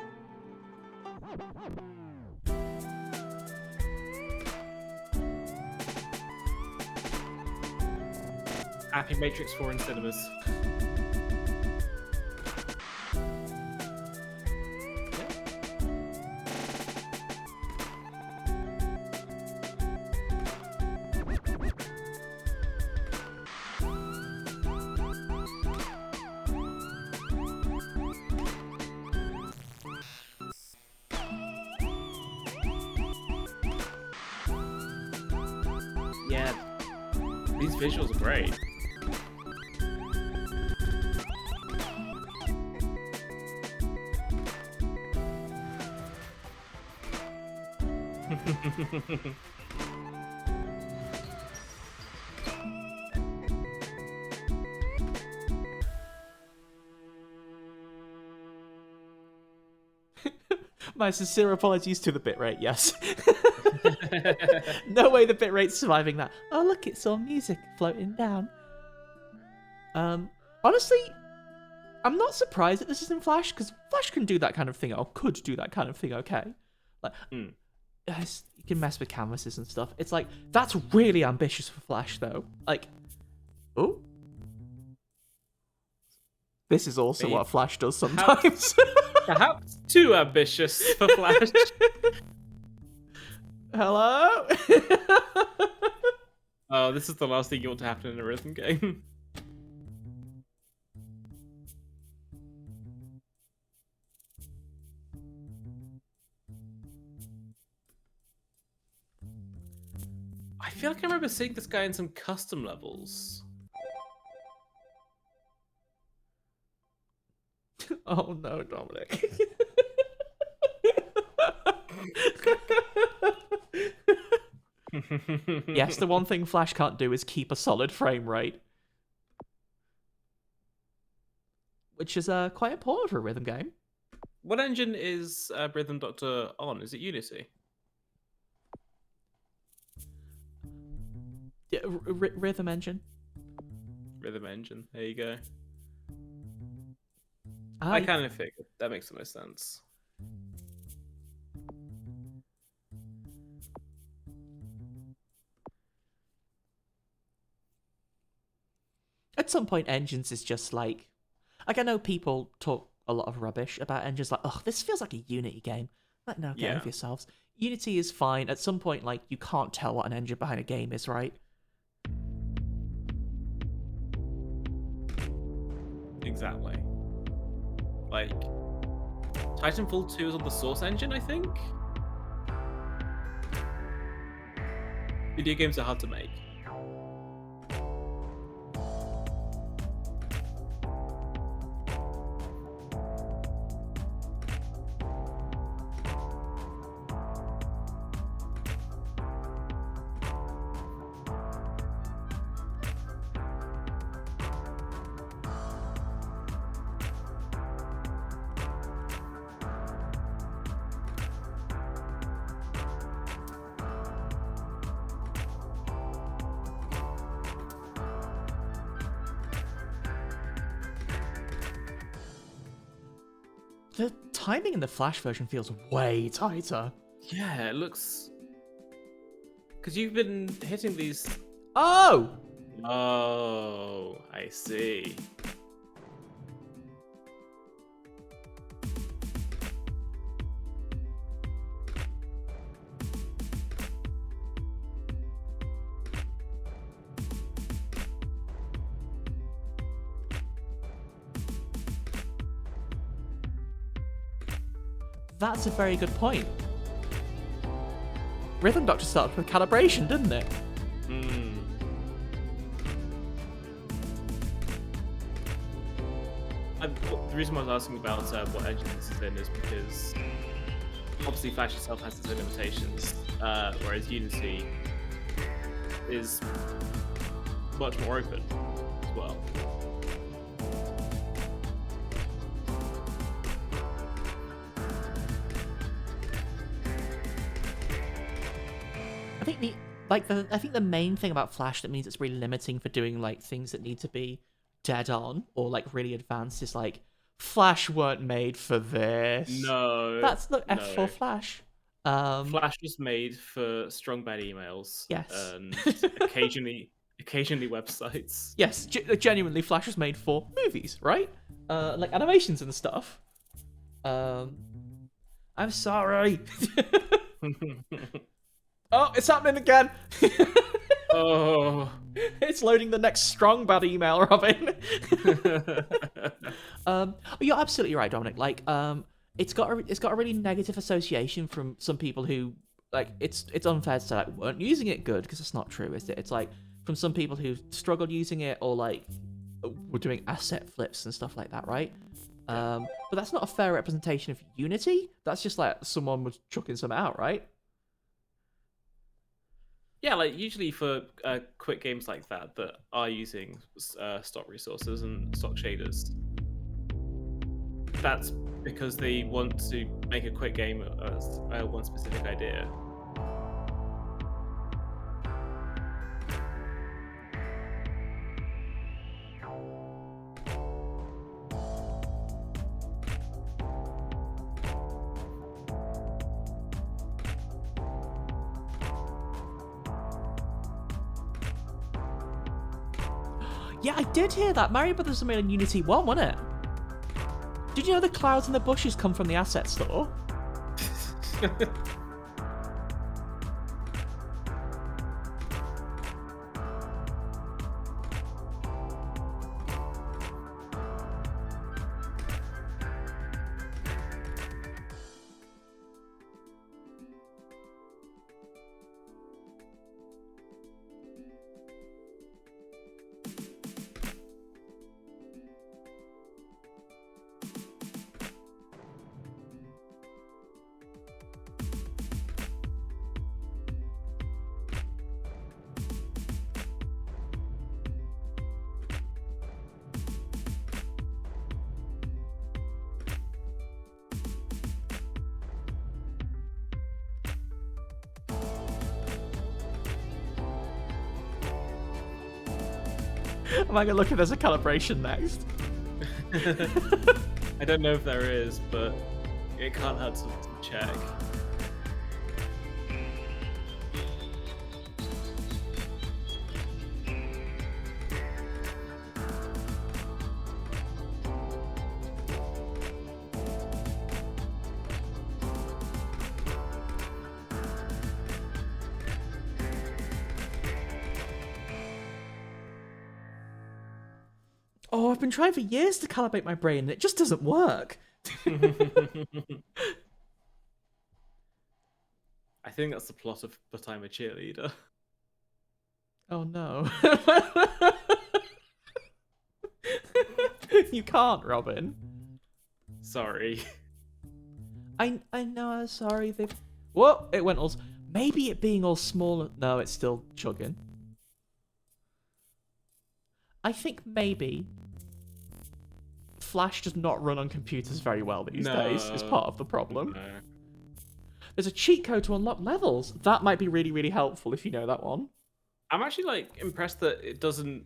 Happy Matrix 4 in cinemas. Yeah, these visuals are great. My sincere apologies to the bitrate, yes. No way the bitrate's surviving that. Oh, look, it's all music floating down. Honestly, I'm not surprised that this is in Flash, because Flash can do that kind of thing, or could do that kind of thing okay. Like, yes, you can mess with canvases and stuff. It's like, that's really ambitious for Flash, though. Like, oh. This is also what Flash does sometimes. Perhaps too ambitious for Flash. Hello? Oh, this is the last thing you want to happen in a rhythm game. I feel like I remember seeing this guy in some custom levels. Oh no, Dominic. Yes, the one thing Flash can't do is keep a solid frame rate. Which is quite important for a rhythm game. What engine is Rhythm Doctor on? Is it Unity? Yeah, rhythm engine. Rhythm Engine. There you go. Ah, I kind of figured. That makes the most sense. at some point, engines is just like I know people talk a lot of rubbish about engines, like, oh, this feels like a Unity game. Like, no, get over yourselves. Unity is fine. At some point, like, you can't tell what an engine behind a game is, right? Exactly. Like, Titanfall 2 is on the Source engine, I think? Video games are hard to make. The timing in the Flash version feels way tighter. Yeah, it looks... Because you've been hitting these... Oh! Oh, I see. That's a very good point. Rhythm Doctor started with calibration, didn't it? Hmm. The reason why I was asking about what engine this is in is because obviously Flash itself has its own limitations, whereas Unity is much more open as well. I think the main thing about Flash that means it's really limiting for doing like things that need to be dead on or like really advanced is like Flash weren't made for this. No. That's look no. F4 Flash. Flash was made for strong bad emails. Yes. And occasionally websites. Yes, genuinely, Flash was made for movies, right? Like animations and stuff. I'm sorry. Oh, it's happening again. Oh. It's loading the next strong bad email, Robin. You're absolutely right, Dominic. Like, it's got a really negative association from some people who like it's unfair to say like weren't using it good because it's not true, is it? It's like from some people who struggled using it or like were doing asset flips and stuff like that, right? But that's not a fair representation of Unity. That's just like someone was chucking some out, right? Yeah, like usually for quick games like that are using stock resources and stock shaders, that's because they want to make a quick game as one specific idea. Yeah, I did hear that. Mario Brothers was made on Unity 1, wasn't it? Did you know the clouds and the bushes come from the asset store? Am I gonna look if there's a calibration next? I don't know if there is, but it can't hurt to check. Oh, I've been trying for years to calibrate my brain and it just doesn't work. I think that's the plot of But I'm a Cheerleader. Oh no. You can't, Robin. Sorry. I know, sorry, they've... Whoa, it went all... Maybe it being all small... No, it's still chugging. I think maybe Flash does not run on computers very well these days, is part of the problem. No. There's a cheat code to unlock levels. That might be really, really helpful if you know that one. I'm actually like impressed that it doesn't.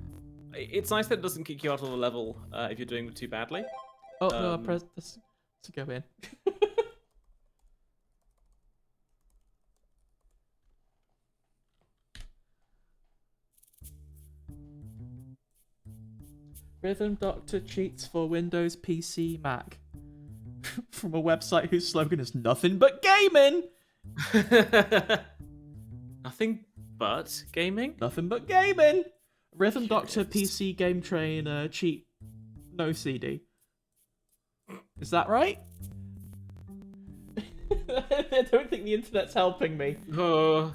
It's nice that it doesn't kick you out of the level if you're doing it too badly. Oh, no, I pressed this to go in. Rhythm Doctor cheats for Windows, PC, Mac. From a website whose slogan is nothing but gaming! Nothing but gaming? Nothing but gaming! Rhythm Curious. Doctor PC Game Train cheat no CD. Is that right? I don't think the internet's helping me. Oh.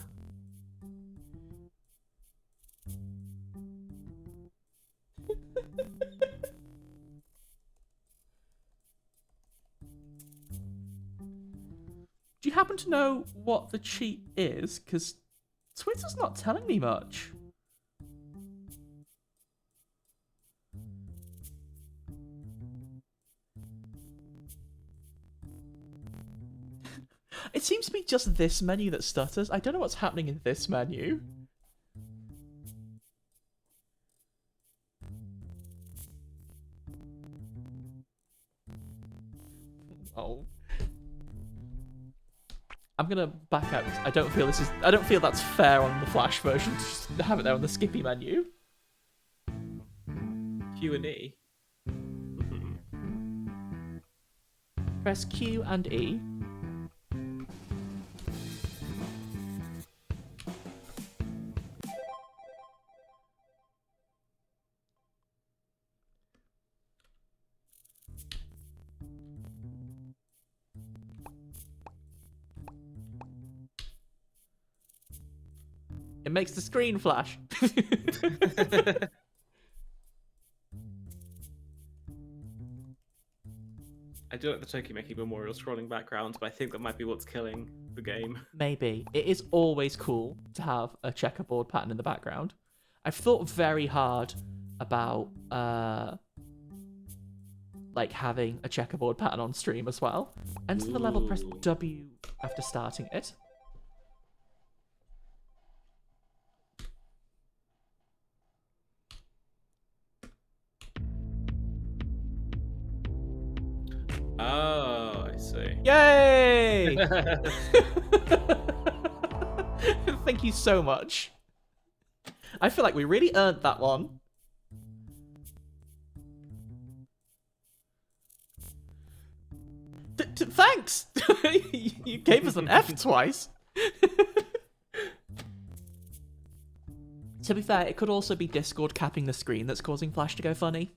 Do you happen to know what the cheat is? Because Twitter's not telling me much. It seems to be just this menu that stutters. I don't know what's happening in this menu. Oh. I'm gonna back out. I don't feel that's fair on the Flash version to just have it there on the Skippy menu. Q and E. Press Q and E. It makes the screen flash. I do like the Tokyo Making Memorial scrolling background, but I think that might be what's killing the game. Maybe. It is always cool to have a checkerboard pattern in the background. I've thought very hard about like having a checkerboard pattern on stream as well. Enter the level, press W after starting it. Oh, I see. Yay! Thank you so much. I feel like we really earned that one. Thanks! You gave us an F twice. To be fair, it could also be Discord capping the screen that's causing Flash to go funny.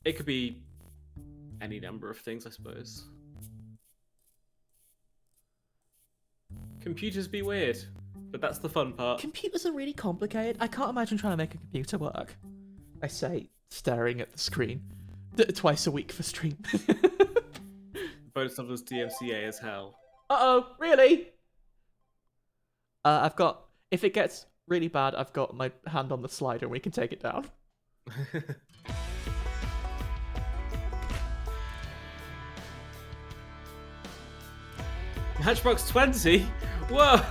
It could be any number of things, I suppose. Computers be weird, but that's the fun part. Computers are really complicated. I can't imagine trying to make a computer work. I say, staring at the screen. Twice a week for stream. Bonus levels DMCA as hell. Uh-oh, really? I've got... If it gets really bad, I've got my hand on the slider and we can take it down. Matchbox 20? Whoa!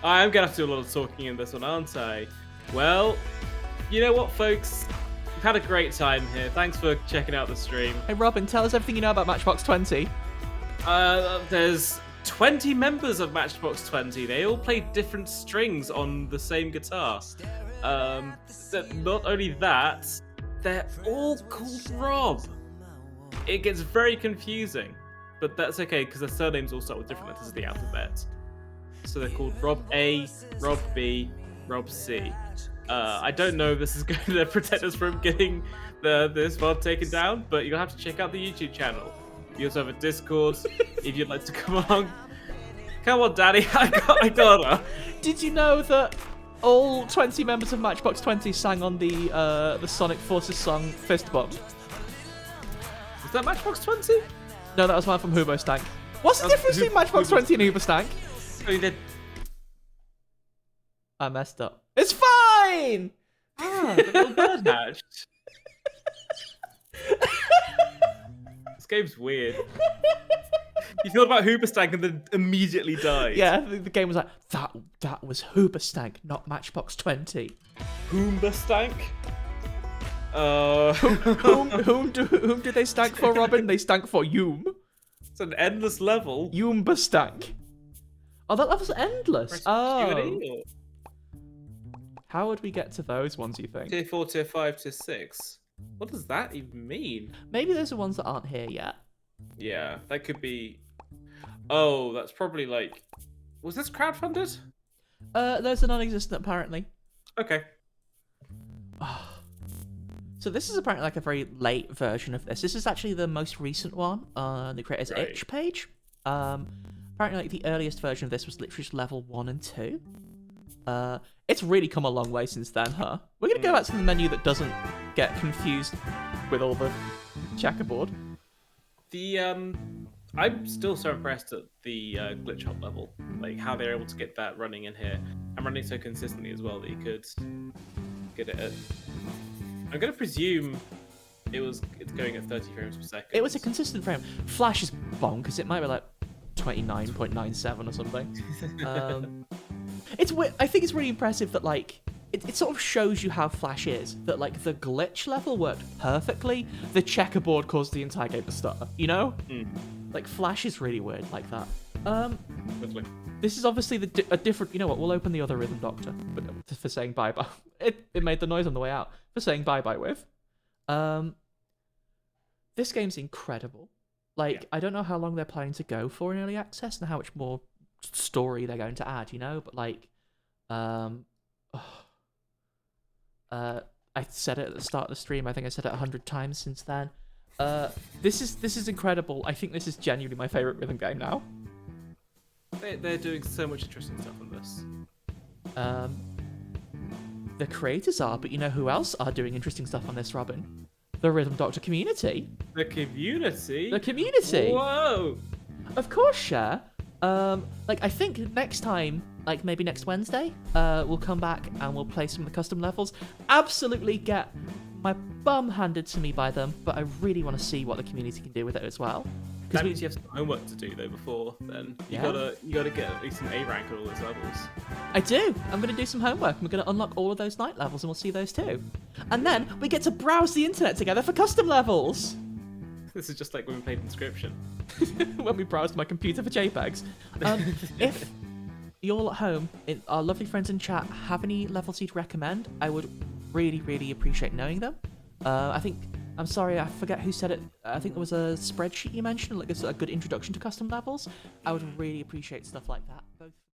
I am gonna have to do a lot of talking in this one, aren't I? Well, You know what, folks? We've had a great time here. Thanks for checking out the stream. Hey, Robin, tell us everything you know about Matchbox 20. There's 20 members of Matchbox 20. They all play different strings on the same guitar. Not only that, they're all called Rob. It gets very confusing, but that's okay because their surnames all start with different letters of the alphabet. So they're called Rob A, Rob B, Rob C. I don't know if this is going to protect us from getting this VOD taken down, but you'll have to check out the YouTube channel. We also have a Discord if you'd like to come along. Come on, Daddy, I gotta. Did you know that all 20 members of Matchbox 20 sang on the Sonic Forces song Fist Bump? Was that Matchbox 20? No, that was one from Hubo Stank. What's the difference between Matchbox 20 and Hubo Stank? Oh, you did. I messed up. It's fine! Ah, the little bird hatched. This game's weird. You thought about Hoobastank and then immediately died. Yeah, the game was like, that was Hoobastank, not Matchbox 20. Hoobastank? Whom do they stank for, Robin? They stank for Yoom. It's an endless level. Yoomba stank. Oh, that level's endless. Press Oh. Q&E or How would we get to those ones, you think? Tier 4, Tier 5, Tier 6. What does that even mean? Maybe those are ones that aren't here yet. Yeah, that could be... Oh, that's probably like... Was this crowdfunded? Those are non-existent, apparently. Okay. So this is apparently like a very late version of this. This is actually the most recent one on the Creators Right. Itch page. Apparently like the earliest version of this was literally just level 1 and 2. It's really come a long way since then, huh? We're gonna go back to the menu that doesn't get confused with all the checkerboard. I'm still so impressed at the glitch hop level, like how they're able to get that running in here and running so consistently as well that you could get it at. I'm gonna presume it's going at 30 frames per second. It was a consistent frame. Flash is bonkers. It might be like 29.97 or something. It's I think it's really impressive that like it sort of shows you how Flash is. That like the glitch level worked perfectly. The checkerboard caused the entire game to stutter. You know, like Flash is really weird like that. Lovely. This is obviously a different. You know what? We'll open the other Rhythm Doctor, but for saying bye bye. It made the noise on the way out for saying bye bye with. This game's incredible. Like I don't know how long they're planning to go for in early access and how much more story they're going to add. You know, but like, I said it at the start of the stream. I think I said it 100 times since then. This is incredible. I think this is genuinely my favorite rhythm game now. They're doing so much interesting stuff on this. The creators are, but you know who else are doing interesting stuff on this, Robin? The Rhythm Doctor community. The community? The community. Whoa! Of course, Cher. Like I think next time, like maybe next Wednesday, we'll come back and we'll play some of the custom levels. Absolutely get my bum handed to me by them, but I really want to see what the community can do with it as well. That means you have some homework to do though before then. You gotta get at least an A rank on all those levels. I do. I'm gonna do some homework. I'm gonna unlock all of those night levels and we'll see those too. And then we get to browse the internet together for custom levels. This is just like when we played Inscription. When we browsed my computer for JPEGs. If you all at home, our lovely friends in chat, have any levels you'd recommend, I would really, really appreciate knowing them. I'm sorry, I forget who said it. I think there was a spreadsheet you mentioned, like a good introduction to custom levels. I would really appreciate stuff like that. Both